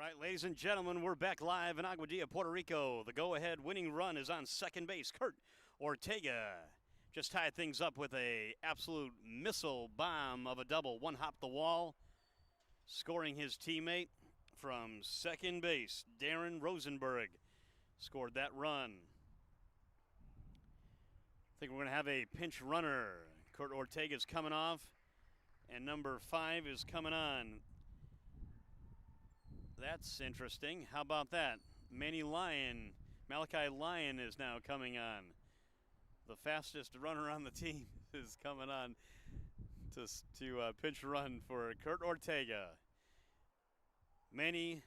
right, ladies and gentlemen, we're back live in Aguadilla, Puerto Rico. The go-ahead winning run is on second base. Kurt Ortega just tied things up with a absolute missile bomb of a double. One hop the wall, scoring his teammate from second base. Darren Rosenberg scored that run. I think we're going to have a pinch runner. Kurt Ortega's coming off, and number 5 is coming on. That's interesting. How about that? Malachi Lyon is now coming on. The fastest runner on the team is coming on to pinch run for Kurt Ortega. Manny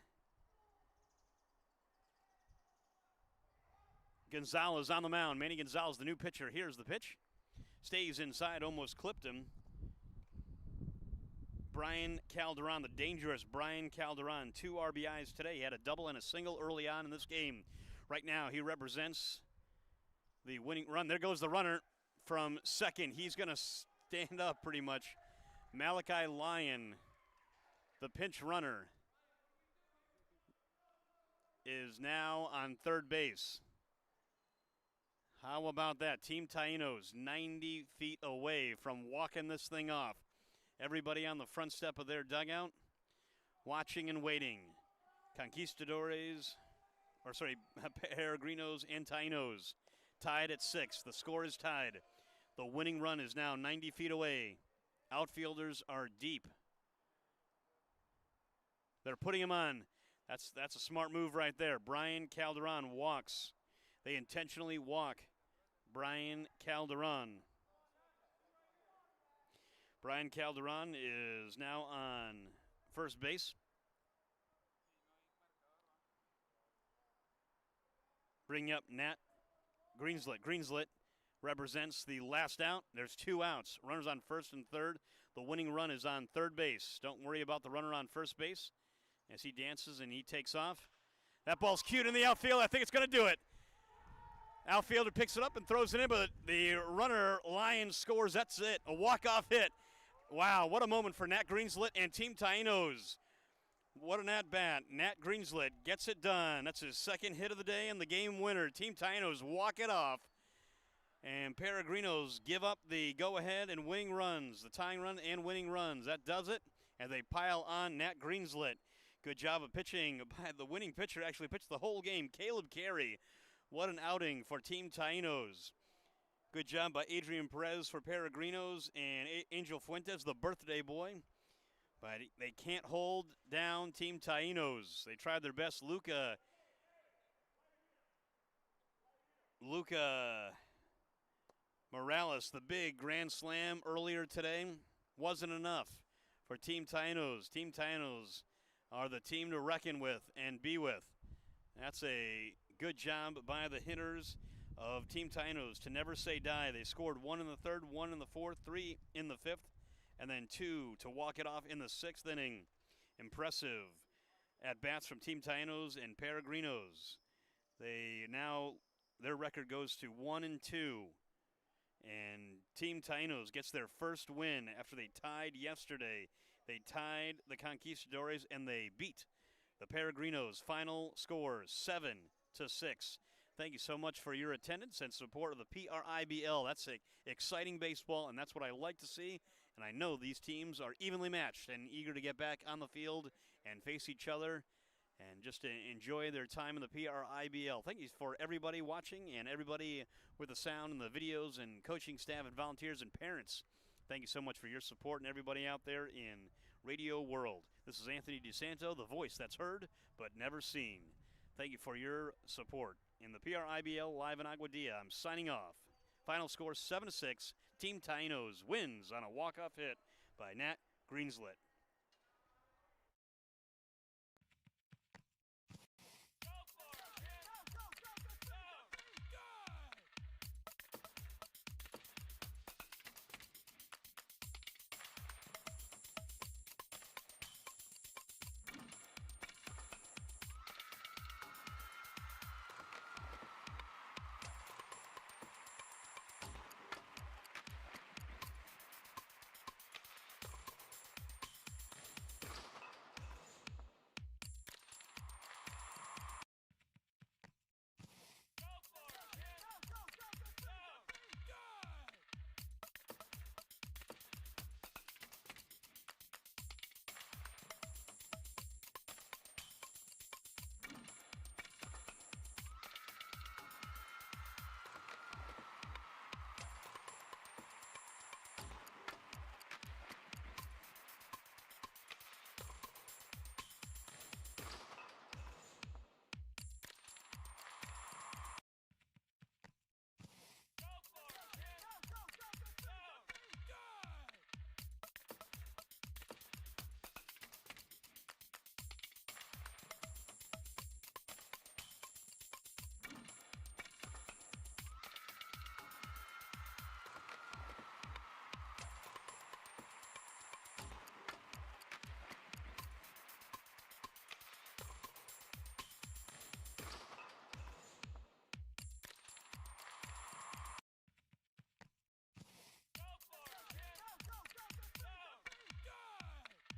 Gonzalez on the mound. Manny Gonzalez, the new pitcher. Here's the pitch. Stays inside, almost clipped him. Brian Calderon, the dangerous Brian Calderon, 2 RBIs today. He had a double and a single early on in this game. Right now, he represents the winning run. There goes the runner from second. He's going to stand up pretty much. Malachi Lyon, the pinch runner, is now on third base. How about that? Team Tyenos 90 feet away from walking this thing off. Everybody on the front step of their dugout, watching and waiting. Peregrinos and Tainos tied at 6. The score is tied. The winning run is now 90 feet away. Outfielders are deep. They're putting him on. That's a smart move right there. Brian Calderon walks. They intentionally walk Brian Calderon. Brian Calderon is now on first base. Bring up Nat Greenslet. Greenslet represents the last out. There's 2 outs. Runners on first and third. The winning run is on third base. Don't worry about the runner on first base as he dances and he takes off. That ball's cute in the outfield. I think it's going to do it. Outfielder picks it up and throws it in, but the runner, Lyon, scores. That's it. A walk-off hit. Wow, what a moment for Nat Greenslet and Team Tyenos. What an at-bat. Nat Greenslet gets it done. That's his second hit of the day and the game winner. Team Tyenos walk it off. And Peregrinos give up the go-ahead and winning runs, the tying run and winning runs. That does it, and they pile on Nat Greenslet. Good job of pitching by the winning pitcher. Actually pitched the whole game, Caleb Carey. What an outing for Team Tyenos. Good job by Adrian Perez for Peregrinos and Angel Fuentes, the birthday boy. But they can't hold down Team Tyenos. They tried their best. Luca Morales, the big grand slam earlier today, wasn't enough for Team Tyenos. Team Tyenos are the team to reckon with and be with. That's a good job by the hitters of Team Tyenos to never say die. They scored 1 in the third, 1 in the fourth, 3 in the fifth, and then 2 to walk it off in the 6th inning. Impressive at-bats from Team Tyenos and Peregrinos. Their record goes to 1-2, and Team Tyenos gets their first win after they tied yesterday. They tied the Conquistadores, and they beat the Peregrinos. Final score 7-6. Thank you so much for your attendance and support of the PRIBL. That's exciting baseball, and that's what I like to see. And I know these teams are evenly matched and eager to get back on the field and face each other and just to enjoy their time in the PRIBL. Thank you for everybody watching and everybody with the sound and the videos and coaching staff and volunteers and parents. Thank you so much for your support and everybody out there in Radio World. This is Anthony DeSanto, the voice that's heard but never seen. Thank you for your support. In the PRIBL live in Aguadilla, I'm signing off. Final score 7-6. Team Tyenos wins on a walk-off hit by Nat Greenslet.